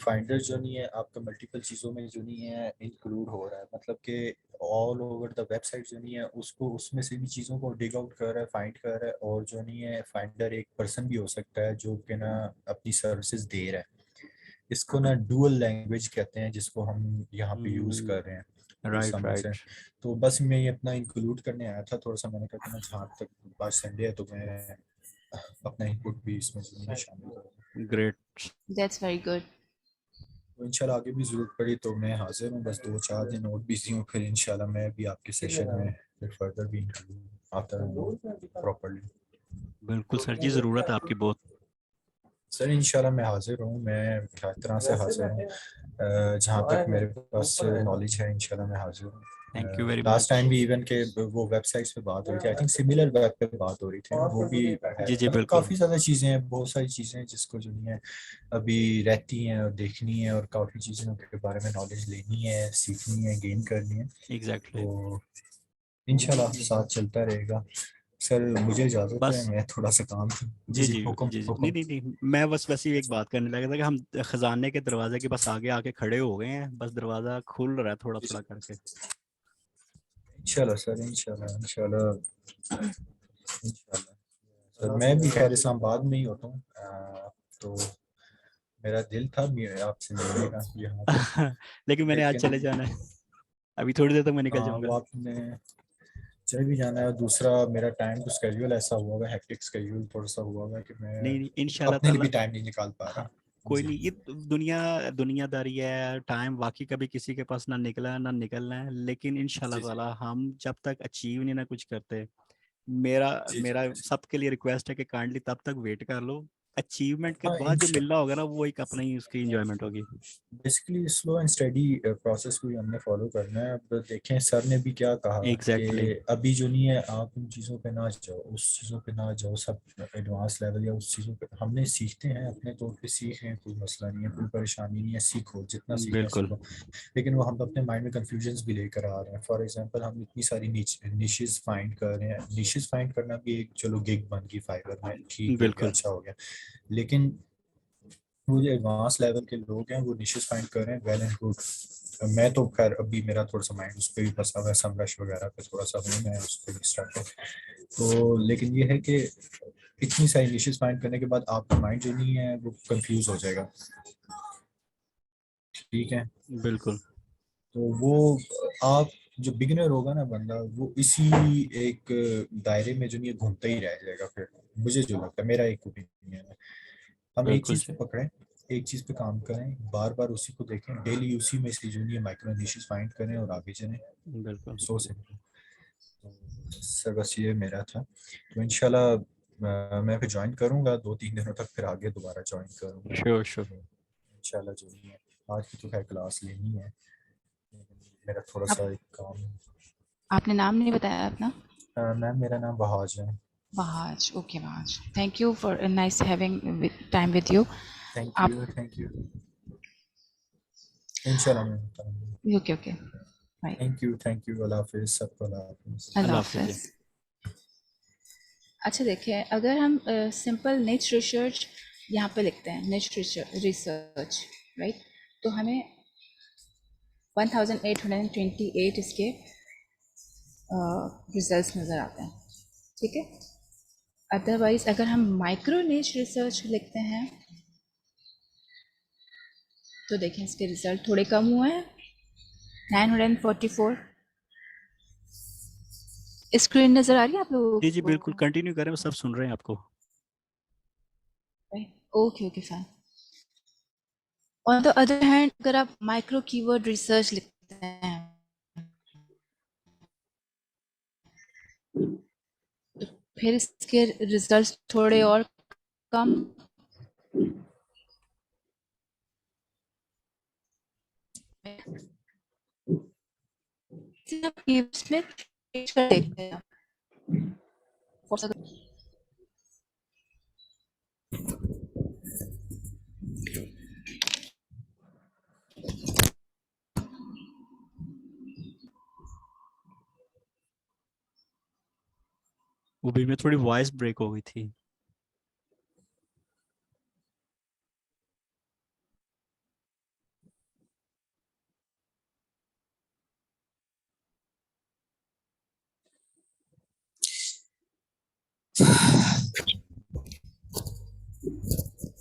फाइंडर जो नहीं है आपका मल्टीपल चीज़ों में जो नहीं है इंक्लूड हो रहा है, मतलब कि ऑल ओवर द वेबसाइट जो नहीं है उसको, उसमें से भी चीज़ों को डिग आउट कर रहा है, फाइंड कर रहा है। और जो नहीं है फाइंडर एक पर्सन भी हो सकता है जो कि ना अपनी सर्विसेज दे रहा है। इसको ना डुअल लैंग्वेज कहते हैं, जिसको हम यहाँ पे यूज़ कर रहे हैं इस राइट समय से। राइट, तो बस मैं ये अपना इंक्लूड करने आया था थोड़ा सा, मैंने कहा कि मैं जहाँ तक आज संडे है तो मैं अपना इनपुट भी इसमें ज़रूर शामिल करूँगा। ग्रेट। That's very good. तो इंशाल्लाह आगे भी ज़रूरत पड़ी तो मैं हाजिर हूँ, बस 2-4 दिन और बिजी हूँ, फिर इंशाल्लाह मैं भी आपके सेशन में फिर फर्दर भी आता रहूँगा प्रॉपरली। बिल्कुल सर जी, ज़रूरत है आपकी बहुत। सर इंशाल्लाह मैं हाजिर हूँ, मैं हर तरह से हाजिर हूँ। जहाँ तक मेरे पास नॉलेज है इंशाल्लाह मैं हाजिर हूँ। Thank you very last much. Time भी इवन के वो वेबसाइट्स पे बात हो रही थी, आई थिंक सिमिलर वेब पे बात हो रही थी, वो भी है। जी जी मतलब बिल्कुल, काफ़ी ज़्यादा चीज़ें हैं, बहुत सारी चीज़ें हैं जिसको जो नहीं है अभी रहती हैं और देखनी है, और काफ़ी चीज़ों के बारे में नॉलेज लेनी है, सीखनी है, गेन करनी है। एग्जैक्टली। तो इंशाल्लाह साथ चलता रहेगा। सर मुझे इजाज़त है, बस मैं थोड़ा सा काम। जी जी जी जी हुक्म जी जी, नहीं हुक्म। नहीं नहीं, मैं बस वैसे ही एक बात करने लगा था कि हम खजाने के दरवाजे के बस आगे आके खड़े हो गए हैं, बस दरवाज़ा खुल रहा है थोड़ा जी जी थोड़ा करके। इंशाल्लाह सर, इंशाल्लाह इंशाल्लाह इंशाल्लाह। सर मैं भी खैर इस्लामाबाद में ही होता हूँ, तो मेरा दिल था आपसे मिलने का यहाँ पे, लेकिन मैंने आज चले लेकिन जाना है, अभी थोड़ी देर तक मैं निकल हाँ जाऊंगा। वो आपने चले भी जाना है। और दूसरा मेरा टाइम तो स्केड्यूल ऐसा हुआ हुआ है, हेक्टिक स्केड्यूल थोड़ा सा हुआ हुआ है कि मैं नहीं नहीं, इंशाल्लाह अपने लिए ताला। भी टाइम नहीं निकाल पा हाँ, रहा। कोई जी नहीं, ये दुनियादारी है, टाइम बाकी कभी किसी के पास ना निकला है ना निकलना है, लेकिन इंशाल्लाह जी जी ताला हम जब तक अचीव नहीं ना कुछ करते, मेरा जी जी मेरा सबके लिए रिक्वेस्ट है कि काइंडली तब तक वेट कर लो अचीवमेंट के हाँ, बाद जो मिल रहा होगा ना वो एक अपना ही उसकी एंजॉयमेंट होगी। Basically slow and study process को ही हमने फॉलो करना है। अब देखें सर ने भी क्या कहा एग्जैक्टली कि अभी जो नहीं है आप उन चीज़ों पे ना जाओ, उस चीज़ों पे ना जाओ, सब एडवांस लेवल या उस चीज़ों पे हमने सीखते हैं, अपने तौर पे सीख रहे हैं, कोई मसला नहीं है, कोई परेशानी नहीं है, सीखो जितना सीखना है बिल्कुल सीखो। लेकिन वो हम अपने माइंड में कंफ्यूजन्स भी लेकर आ रहे हैं। फॉर एग्जांपल हम इतनी सारी निशेस फाइंड कर रहे हैं, निशेस फाइंड करना भी एक चलो गिग बन गई फाइवर में, ठीक हो गया, बिल्कुल अच्छा हो गया। लेकिन वो जो एडवांस लेवल के लोग हैं वो निशेस फाइंड कर रहे हैं, वेल एंड गुड। मैं तो खैर अभी मेरा थोड़ा सा माइंड उस पर भी फंसा हुआ है, समरश वगैरह पे थोड़ा सा हूँ मैं उस पर भी स्टार्ट है। तो लेकिन ये है कि इतनी सारी निशेस फाइंड करने के बाद आपका माइंड जो नहीं है वो कंफ्यूज हो जाएगा, ठीक है। बिल्कुल तो वो आप जो बिगिनर होगा ना बंदा, वो इसी एक दायरे में जो नहीं है घूमता ही रह जाएगा फिर, मुझे जो लगता है, मेरा एक ओपिनियन है। हम एक बिल्कुल चीज पे जी पकड़ें, एक चीज पे काम करें, बार बार उसी को देखें, डेली उसी में से जो नहीं है माइक्रो निशेस फाइंड करें और आगे चलें। बिल्कुल सो सिंपल। तो सर बस ये मेरा था। तो इंशाल्लाह मैं फिर ज्वाइन करूंगा 2-3 दिनों तक, फिर आगे दोबारा ज्वाइन करूंगा। श्योर श्योर तो इंशाल्लाह जो नहीं है, आज की तो खैर क्लास लेनी है, मेरा थोड़ा आप सा एक काम है। आपने नाम नहीं बताया अपना? मैम मेरा नाम बहाज है। Bahaj, okay Bahaj. Thank you for nice having time with you. Thank आप यू, थैंक यू। इंशाल्लाह मैं बताऊंगा। Okay okay bye. Thank you, अल्लाह हाफिज़, सबको अल्लाह हाफिज़। अल्लाह अल्लाह हाफिज़ जी। हाफ़िज़। अच्छा देखिए, अगर हम सिंपल निच रिसर्च यहाँ पे लिखते हैं, निच रिसर्च राइट, तो हमें 1828 इसके रिजल्ट्स नज़र आते हैं, ठीक है। अदरवाइज अगर हम माइक्रो निच रिसर्च लिखते हैं तो देखें इसके रिजल्ट थोड़े कम हुए हैं, 944। स्क्रीन नज़र आ रही है आप लोगों जी जी को? बिल्कुल कंटिन्यू करें, सब सुन रहे हैं आपको। Okay okay fine. On the other hand अगर आप माइक्रो कीवर्ड रिसर्च लिखते हैं तो फिर इसके रिजल्ट्स थोड़े और कम, आप कीवर्ड्स में चेंज कर देखते हैं for second। वो बीच में थोड़ी वॉइस ब्रेक हो गई थी।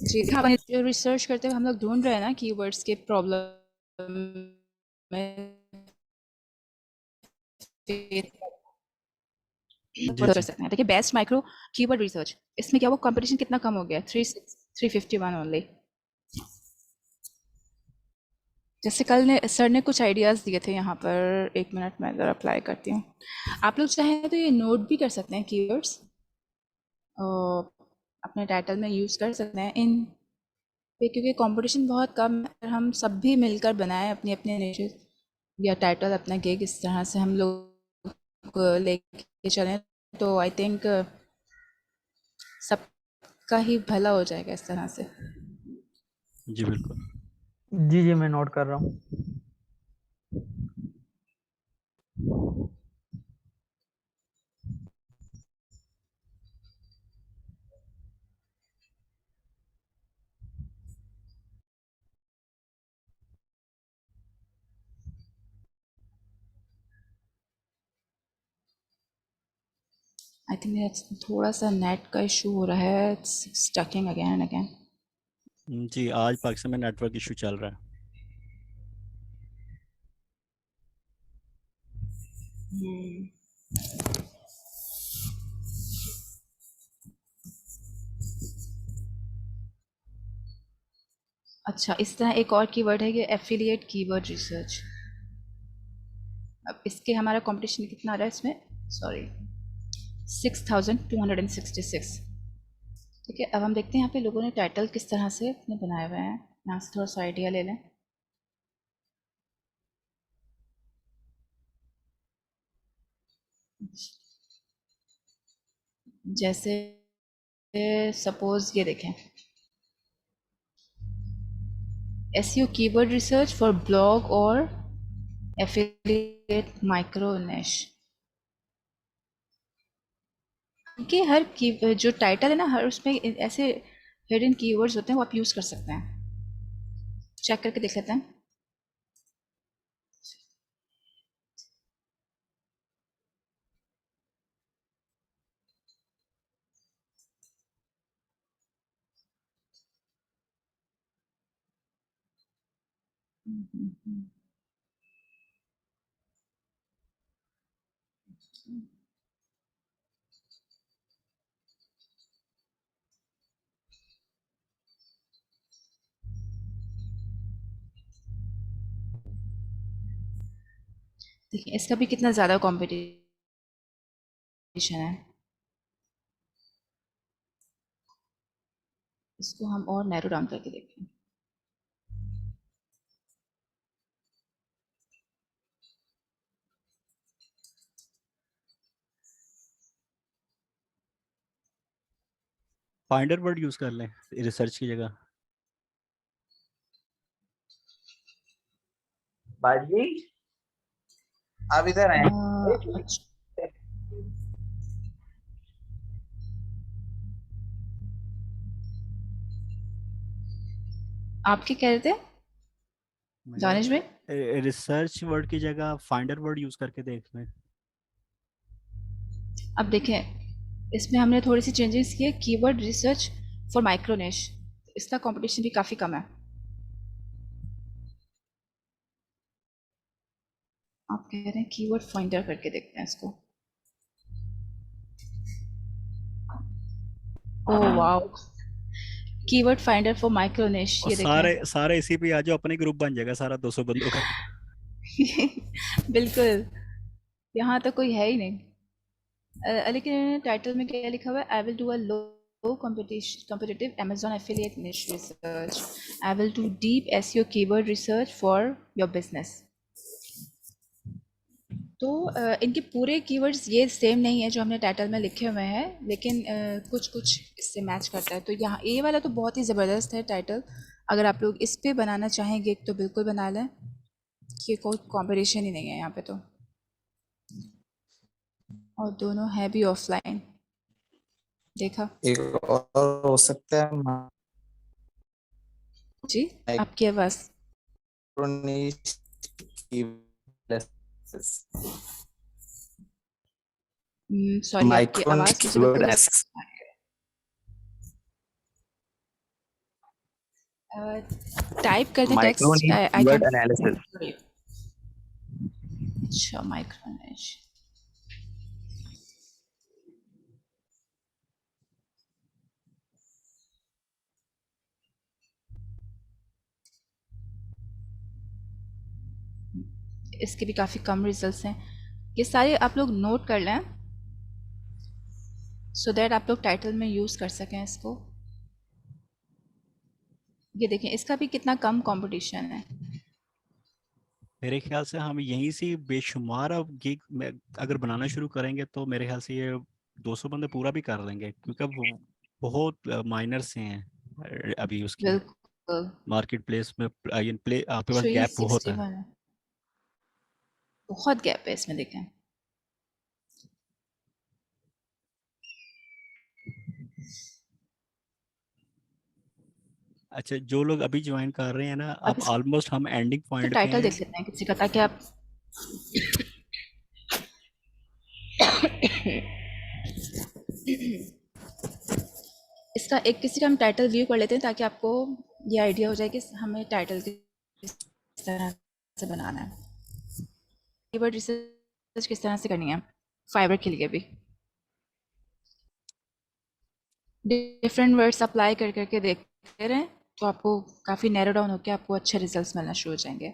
जी हाँ, जो रिसर्च करते हुए हम लोग ढूंढ रहे हैं ना कीवर्ड्स के प्रॉब्लम में जी कर जी सकते हैं। देखिए बेस्ट माइक्रो कीवर्ड रिसर्च, इसमें क्या वो कंपटीशन कितना कम हो गया, 351 ओनली। जैसे कल ने सर ने कुछ आइडियाज़ दिए थे यहाँ पर, 1 मिनट में ज़रा अप्लाई करती हूँ। आप लोग चाहें तो ये नोट भी कर सकते हैं कीवर्ड्स, अपने टाइटल में यूज़ कर सकते हैं इन पे, क्योंकि कंपटीशन बहुत कम है। अगर हम सब भी मिलकर बनाएं अपनी अपनी निशेस या टाइटल अपना गिग, इस तरह से हम लोग लेके चलें तो आई थिंक सबका ही भला हो जाएगा इस तरह से। जी बिल्कुल। जी जी मैं नोट कर रहा हूँ। आई थिंक थोड़ा सा नेट का इशू हो रहा है, स्टकिंग अगेन एंड अगेन। जी आज पाकिस्तान में नेटवर्क इशू चल रहा है। अच्छा, इस तरह एक और कीवर्ड है कि एफिलिएट कीवर्ड रिसर्च। अब इसके हमारा कंपटीशन कितना आ रहा है इसमें, सॉरी 6266। ठीक है, अब हम देखते हैं यहाँ पे लोगों ने टाइटल किस तरह से अपने बनाए हुए हैं। यहाँ से थोड़ा सा आइडिया ले लें। जैसे सपोज ये देखें, SEO keyword research for blog और एफिलिएट माइक्रो निश। कि हर की जो टाइटल है ना, हर उसमें ऐसे हिडन कीवर्ड्स होते हैं, वो आप यूज़ कर सकते हैं। चेक करके देख लेते हैं। देखिए इसका भी कितना ज़्यादा कंपटीशन है। इसको हम और नैरो डाउन करके देखें। फाइंडर वर्ड यूज कर लें रिसर्च की जगह। बाजी आप इधर आए। अच्छा, आप क्या कह रहे थे दानिश भाई? रिसर्च वर्ड की जगह फाइंडर वर्ड यूज करके देख लें। अब देखें, इसमें हमने थोड़ी सी चेंजेस किए। कीवर्ड रिसर्च फॉर माइक्रोनिश, इसका कंपटीशन भी काफ़ी कम है। आप कह रहे हैं कीवर्ड फाइंडर करके देखते हैं इसको। Oh wow, keyword finder for micro niche, और ये सारे देखें। सारे इसी पे आ जाओ, अपने ग्रुप बन जाएगा सारा 200 बंदों का। बिल्कुल, यहाँ तो कोई है ही नहीं। लेकिन टाइटल में क्या लिखा हुआ है? I will do a low competitive Amazon affiliate niche research. I will do deep SEO keyword research for your business. तो इनके पूरे कीवर्ड्स ये सेम नहीं है जो हमने टाइटल में लिखे हुए हैं, लेकिन कुछ कुछ इससे मैच करता है। तो यहाँ ये वाला तो बहुत ही ज़बरदस्त है टाइटल। अगर आप लोग इस पे बनाना चाहेंगे तो बिल्कुल बना लें, कि कोई कंपटीशन ही नहीं है यहाँ पे तो। और दोनों है भी ऑफलाइन, देखा एक और हो सकता है जी आपकी आवाज़। माइक्रोनिश की सॉरी, आपकी माइक्रोनिश आवाज़ मुझे कीवर्ड बिल्कुल एनालिसिस। टाइप कर दें text. Micro niche I keyword can. Analysis. अच्छा, माइक्रोनिश। इसके भी काफ़ी कम रिजल्ट्स हैं। ये सारे आप लोग नोट कर लें, सो दैट आप लोग टाइटल में यूज़ कर सकें इसको। ये देखें, इसका भी कितना कम कंपटीशन है। मेरे ख्याल से हम यहीं से बेशुमार अब गिग में अगर बनाना शुरू करेंगे तो मेरे ख्याल से ये 200 बंदे पूरा भी कर लेंगे, क्योंकि अब वो बहुत माइनर से हैं अभी उसके बिल्कुल। मार्केट प्लेस में। आपके पास गैप बहुत है। 361 है, बहुत गैप है इसमें, देखें। अच्छा, जो लोग अभी ज्वाइन कर रहे हैं ना, अब आप ऑलमोस्ट हम एंडिंग तो पॉइंट पे टाइटल हैं। देख लेते हैं किसी का, ताकि आप इसका एक किसी का हम टाइटल व्यू कर लेते हैं, ताकि आपको ये आइडिया हो जाए कि हमें टाइटल किस तरह से बनाना है। कीवर्ड रिसर्च किस तरह से करनी है फाइबर के लिए भी। डिफरेंट वर्ड्स अप्लाई कर करके देखते रहें, तो आपको काफ़ी नैरो डाउन होकर आपको अच्छे रिजल्ट्स मिलना शुरू हो जाएंगे।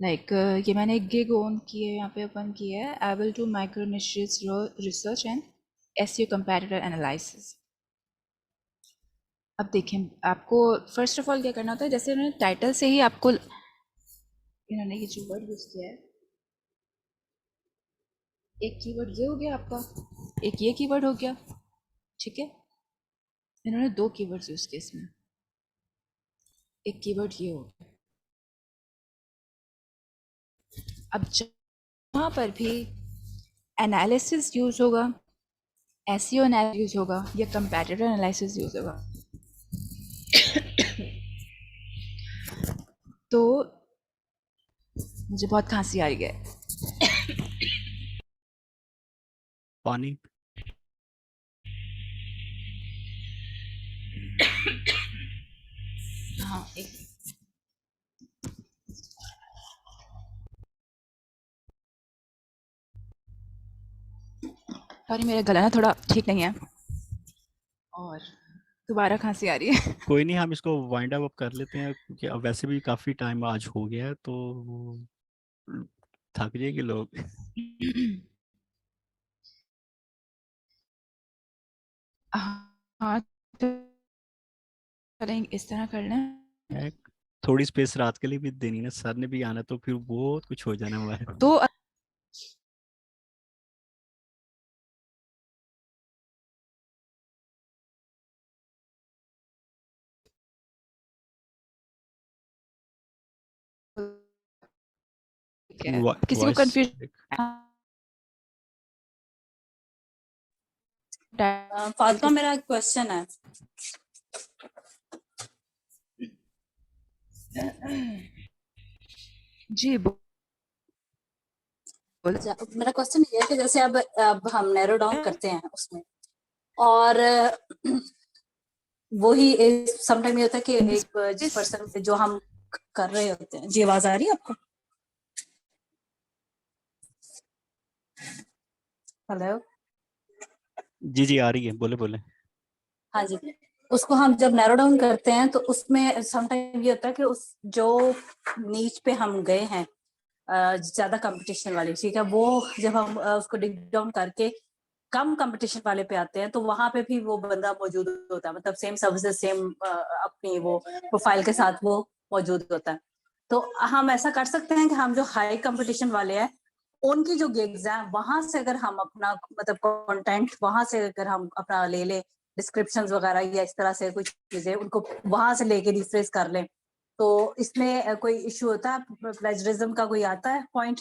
लाइक ये मैंने एक गिग ओन की है, यहाँ पे ओपन किया है। I will do micro niches research and SEO comparator analysis. अब देखिए, आपको फर्स्ट ऑफ ऑल क्या करना होता है, जैसे उन्होंने टाइटल से ही आपको, इन्होंने ये जो वर्ड यूज़ किया है, एक कीवर्ड ये हो गया आपका, एक ये कीवर्ड हो गया, ठीक है। इन्होंने 2 कीवर्ड्स यूज़ किए इसमें, एक कीवर्ड ये हो गया। अब जहाँ पर भी एनालिसिस यूज़ होगा, एसईओ एनालिसिस यूज़ होगा या कंपैरेटिव एनालिसिस यूज़ होगा, तो मुझे बहुत खांसी आ रही है। पानी। हाँ, एक सॉरी, मेरा गला ना थोड़ा ठीक नहीं है और दोबारा खांसी आ रही है। कोई नहीं, हम इसको वाइंड अप कर लेते हैं क्योंकि अब वैसे भी काफी टाइम आज हो गया है, तो थक जाएंगे लोग। हाँ, तो करेंगे, इस तरह कर लें। एक थोड़ी स्पेस रात के लिए भी देनी ना, सर ने भी आना, तो फिर बहुत कुछ हो जाना हमारे। तो किसी को कंफ्यूजन फातिमा, मेरा एक क्वेश्चन है। जी मेरा क्वेश्चन ये है कि जैसे अब हम नैरो डाउन करते हैं उसमें, और वही समटाइम ये होता है कि एक जिस पर्सन जो हम कर रहे होते हैं। जी, आवाज आ रही है आपको? हेलो? जी जी आ रही है, बोले बोले। हाँ जी, उसको हम जब नैरो डाउन करते हैं तो उसमें समटाइम ये होता है कि उस जो नीच पे हम गए हैं, ज्यादा कंपटीशन वाली, ठीक है, वो जब हम उसको डिग डाउन करके कम कंपटीशन वाले पे आते हैं तो वहां पे भी वो बंदा मौजूद होता है, मतलब सेम सर्विसेज, सेम अपनी वो प्रोफाइल के साथ वो मौजूद होता है। तो हम ऐसा कर सकते हैं कि हम जो हाई कंपटीशन वाले हैं उनकी जो गिग्स हैं वहां से अगर हम अपना मतलब कंटेंट वहां से अगर हम अपना ले लें, डिस्क्रिप्शंस वगैरह या इस तरह से कुछ चीजें उनको वहां से लेके रिफ्रेश कर लें, तो इसमें कोई इश्यू होता है? प्लेजरिज्म का कोई आता है पॉइंट?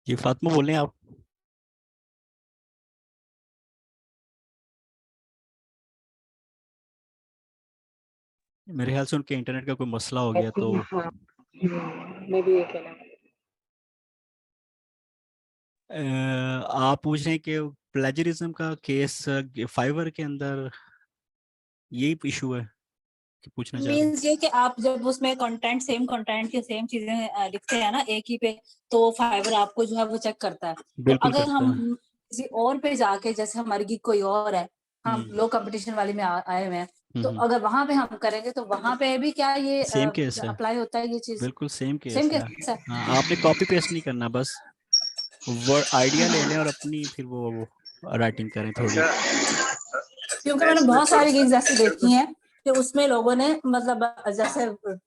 जी फातिमा बोल रहे हैं आप? मेरे ख्याल से उनके इंटरनेट का कोई मसला हो गया, तो मैं भी ये कहना। आप पूछ रहे हैं कि प्लेजरिज्म का केस फाइवर के अंदर यही इशू है कि पूछना चाह रहे हैं? मींस ये कि आप जब उसमें कंटेंट, सेम कंटेंट की सेम चीजें लिखते हैं ना एक ही पे, तो फाइवर आपको जो है वो चेक करता है। तो बिल्कुल अगर करता हम है। किसी और पे जाके, जैसे हमारी गिग कोई और है, हम लो कंपटीशन वाले में आए हुए हैं, तो अगर वहां पे हम करेंगे तो वहां पे भी क्या ये सेम केस है, अप्लाई होता है ये चीज? बिल्कुल सेम सेम केस है। केस है। हाँ, आपने कॉपी पेस्ट नहीं करना, बस वर्ड आइडिया ले लें और अपनी फिर वो राइटिंग करें थोड़ी। क्योंकि मैंने बहुत सारी गिग्स ऐसी देखी हैं कि उसमें लोगों ने मतलब जैसे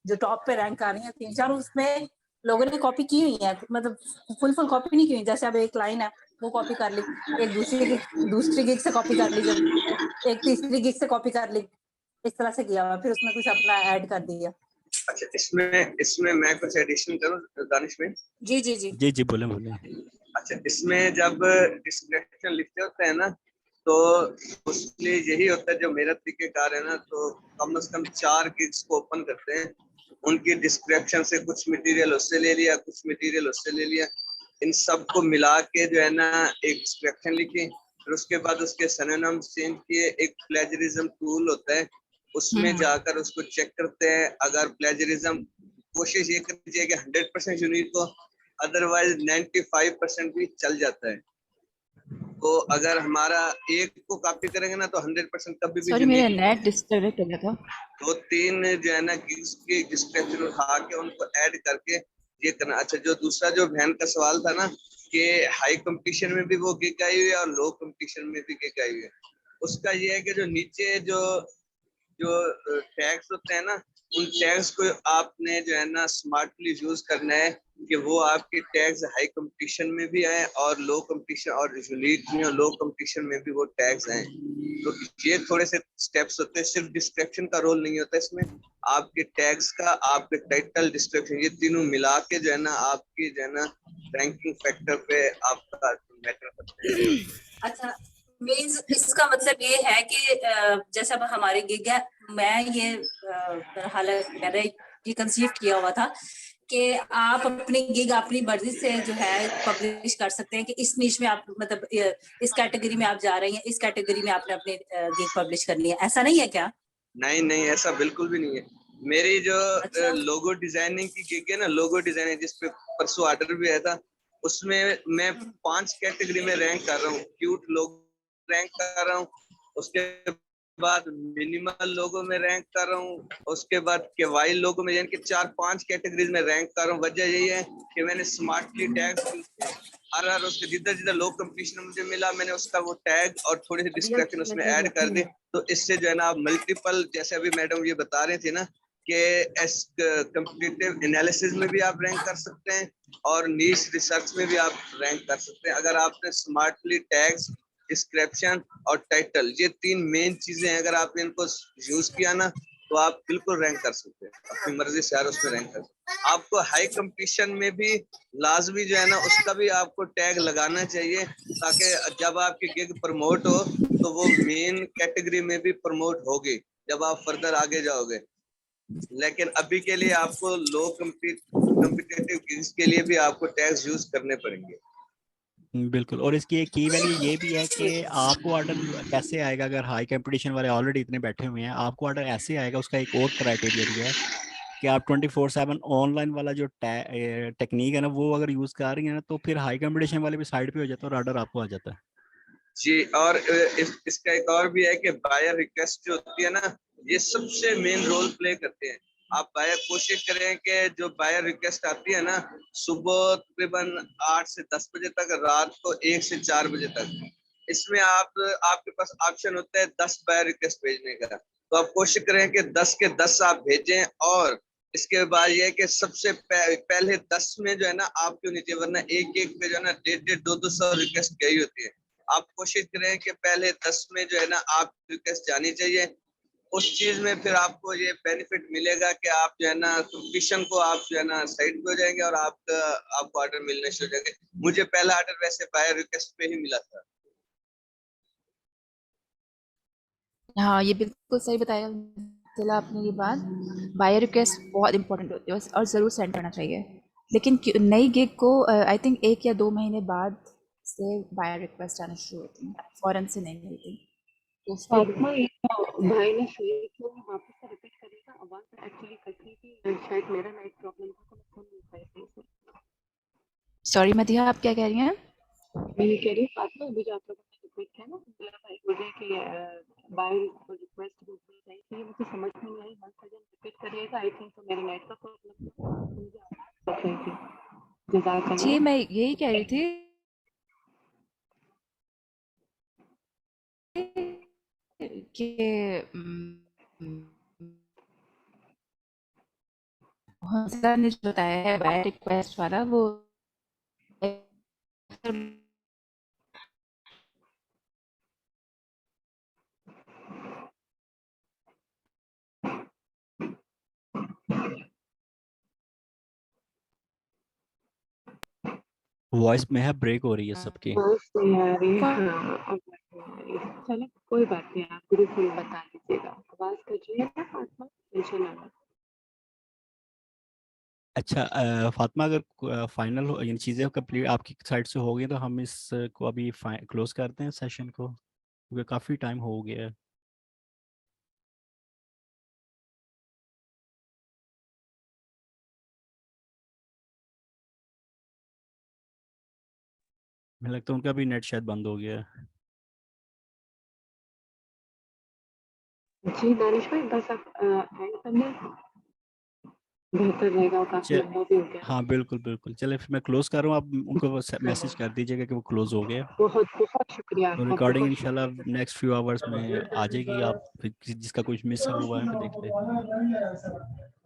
जो टॉप पे रैंक आ रही है 3-4, उसमें लोगों ने कॉपी की हुई है, मतलब फुल कॉपी नहीं की हुई। जैसे अब एक लाइन है वो कॉपी कर ली, एक दूसरी गिग से कॉपी कर ली, जब एक तीसरी गिग से कॉपी कर ली, इस तरह से किया हुआ, फिर उसमें कुछ अपना ऐड कर दिया। अच्छा, इसमें मैं कुछ एडिशन करूं दानिश में? जी जी जी जी जी बोले बोले। अच्छा, इसमें जब डिस्क्रिप्शन लिखते होते हैं ना, तो उसमें यही होता है, जो मेरा तरीकेकार है ना, तो कम से कम 4 गिग्स को ओपन करते हैं, उनकी डिस्क्रिप्शन से कुछ मटेरियल उससे ले लिया, कुछ मटेरियल उससे ले लिया, इन सब को मिला के जो है ना एक डिस्क्रिप्शन लिखी, फिर उसके बाद उसके सिनोनिम्स चेंज किए। एक प्लेजरिज्म टूल होता है, उसमें जाकर उसको चेक करते हैं। अगर प्लेजरिज्म, कोशिश ये कीजिए कि 100% यूनिक हो, अदरवाइज 95% भी चल जाता है। तो अगर हमारा एक को कॉपी करेंगे ना तो 100% कभी भी सॉरी, मेरा यूनिक। नेट डिस्कनेक्ट हो गया था। 2-3 जो है ना गिग्स की डिस्क्रिप्शन उठा के उनको ऐड करके ये करना। अच्छा, जो दूसरा जो बहन का सवाल था ना, कि हाई कंपटीशन में भी वो गिग आई हुई है और लो कंपटीशन में भी गिग आई हुई है। उसका ये है कि जो नीचे जो टैग्स होते हैं ना, उन टैग्स को आपने जो है ना स्मार्टली यूज करना है कि वो आपके टैग्स हाई कंपटीशन में भी आए और लो कंपटीशन और यूनिक में लो कंपटीशन में भी वो टैग्स आए। तो ये थोड़े से स्टेप्स होते हैं, सिर्फ डिस्क्रिप्शन का रोल नहीं होता इसमें, आपके टैग्स का, आपके टाइटल, डिस्क्रिप्शन, ये तीनों मिला के जो है ना आपकी जो है ना रैंकिंग फैक्टर पे आपका मैटर करते हैं। अच्छा, मीन्स इसका मतलब ये है कि जैसे अब हमारी गिग है, मैं ये हालांकि मैंने ये कंसीव किया हुआ था कि आप अपनी गिग अपनी मर्जी से जो है पब्लिश कर सकते हैं कि इस नीश में आप मतलब इस कैटेगरी में आप जा रही हैं, इस कैटेगरी में आपने अपनी गिग पब्लिश करनी है, ऐसा नहीं है क्या? नहीं नहीं, ऐसा बिल्कुल भी नहीं है। मेरी जो अच्छा। लोगो डिजाइनिंग की गिग है ना, लोगो डिजाइनिंग जिसपे परसों ऑर्डर भी आया था, उसमें मैं 5 कैटेगरी में रैंक कर रहा हूँ। क्यूट लोगो रैंक कर रहा हूँ, उसके बाद मिनिमल लोगो में रैंक कर रहा हूँ, उसके बाद केवाई लोगो में, यानी कि 4-5 कैटेगरीज में रैंक कर रहा हूँ। वजह यही है कि मैंने स्मार्टली टैग्स यूज किए। हर उसके जिधर जिधर लो कंपटीशन मुझे मिला, मैंने उसका वो टैग और थोड़ी सी डिस्क्रिप्शन उसमें ऐड कर दी। तो इससे जो है ना आप मल्टीपल, जैसे अभी मैडम ये बता रहे थे ना कि कॉम्पिटिटिव एनालिसिस में भी आप रैंक कर सकते हैं और नीश रिसर्च में भी आप रैंक कर सकते हैं। अगर आपने स्मार्टली टैग्स, डिस्क्रिप्शन और टाइटल, ये 3 मेन चीजें हैं, अगर आपने इनको यूज किया ना तो आप बिल्कुल रैंक कर सकते हैं, अपनी मर्जी से यार उसमें रैंक कर सकते हैं। आपको हाई कंपटीशन में भी लाजमी जो है ना उसका भी आपको टैग लगाना चाहिए, ताकि जब आपकी गिग प्रमोट हो तो वो मेन कैटेगरी में भी प्रमोट होगी जब आप फर्दर आगे जाओगे। लेकिन अभी के लिए आपको लो कॉम्पिटिटिव गिग्स के लिए भी आपको टैग्स यूज करने पड़ेंगे। बिल्कुल। और इसकी एक की वैल्यू ये भी है कि आपको ऑर्डर कैसे आएगा, अगर हाई कंपटीशन वाले ऑलरेडी इतने बैठे हुए हैं, आपको ऑर्डर ऐसे आएगा। उसका एक और क्राइटेरिया भी है कि आप 24/7 ऑनलाइन वाला जो टेक्निक है ना, वो अगर यूज कर रही है ना, तो फिर हाई कंपटीशन वाले भी साइड पे हो जाता है और ऑर्डर आपको आ जाता है। जी, और इसका एक और भी है कि बायर रिक्वेस्ट जो होती है ना, ये सबसे मेन रोल प्ले करते हैं। आप बायर कोशिश करें कि जो बायर रिक्वेस्ट आती है ना, सुबह तकरीबन 8 से 10 बजे तक, रात को 1 से 4 बजे तक, इसमें आपके पास ऑप्शन होता है 10 बायर रिक्वेस्ट भेजने का। तो आप कोशिश करें कि 10 के 10 आप भेजें, और इसके बाद ये है कि सबसे पहले 10 में जो है ना आप क्यों नीचे, वरना एक पे जो है ना 150, 200 रिक्वेस्ट गई होती है। आप कोशिश करें कि पहले 10 में जो है ना आप रिक्वेस्ट जानी चाहिए। उस चीज में फिर आपको ये बेनिफिट मिलेगा कि आप जो है ना कंपटीशन को आप जो है ना साइड पे हो जाएंगे और आपको ऑर्डर मिलने शुरू हो जाएंगे। मुझे पहला ऑर्डर वैसे बायर रिक्वेस्ट पे ही मिला था। हाँ, ये बिल्कुल सही बताया दिला आपने ये बात। बायर रिक्वेस्ट बहुत इंपॉर्टेंट होती है और ज़रूर सेंड करना चाहिए। लेकिन नई गिग को आई थिंक 1 या 2 महीने बाद से बायर रिक्वेस्ट आना शुरू होती हैं, फ़ौरन से नहीं मिलती। तो उस पे फातिमा, ये जो भाई ने शेयर किया है वापस से रिपीट करिएगा। आवाज़ एक्चुअली कट रही थी, शायद मेरा नेट प्रॉब्लम था तो मैं सुन नहीं पाई सही से। सॉरी मदिहा, आप क्या कह रही हैं? मैं ये कह रही हूँ फातिमा, अभी जो आप लोगों ने रिपीट किया ना, मेरा भाई बोल रहे हैं कि बाय रिक्वेस्ट भेजनी चाहिए, तो ये मुझे समझ में नहीं आई। वंस अगेन रिपीट करिएगा। आई थिंक तो मेरे नेट का प्रॉब्लम था, मुझे आवाज़ कट रही थी। जज़ाकल्लाह। जी, मैं यही कह रही थी कि हौसला ने जो बताया है बाय रिक्वेस्ट वाला, वो वॉइस में है ब्रेक हो रही है सबकी। वॉइस नहीं आ रही है। हाँ, अब नहीं आ रही है। चलो कोई बात नहीं, आप ग्रुप में बता दीजिएगा। आवाज़ कट रही है ना फातिमा, टेंशन ना लो। अच्छा फातिमा, अगर फाइनल यानी चीज़ें कंप्लीट आपकी साइड से हो गई तो हम इसको अभी क्लोज करते हैं सेशन को, क्योंकि काफ़ी टाइम हो गया है। मुझे लगता है उनका भी नेट शायद बंद हो गया है। जी दानिश भाई, बस आप एंड कर लें। बेहतर रहेगा, और काफी चे- लंबा भी हो गया। हाँ बिल्कुल बिल्कुल, चले फिर मैं क्लोज कर रहा हूँ, आप उनको मैसेज कर दीजिएगा कि वो क्लोज हो गया। बहुत बहुत शुक्रिया तो आपका, रिकॉर्डिंग बहुत इंशाल्लाह शुक्रिया। नेक्स्ट फ्यू आवर्स में आ जाएगी, आप फिर जिसका कुछ मिस हुआ है फिर देखते हैं।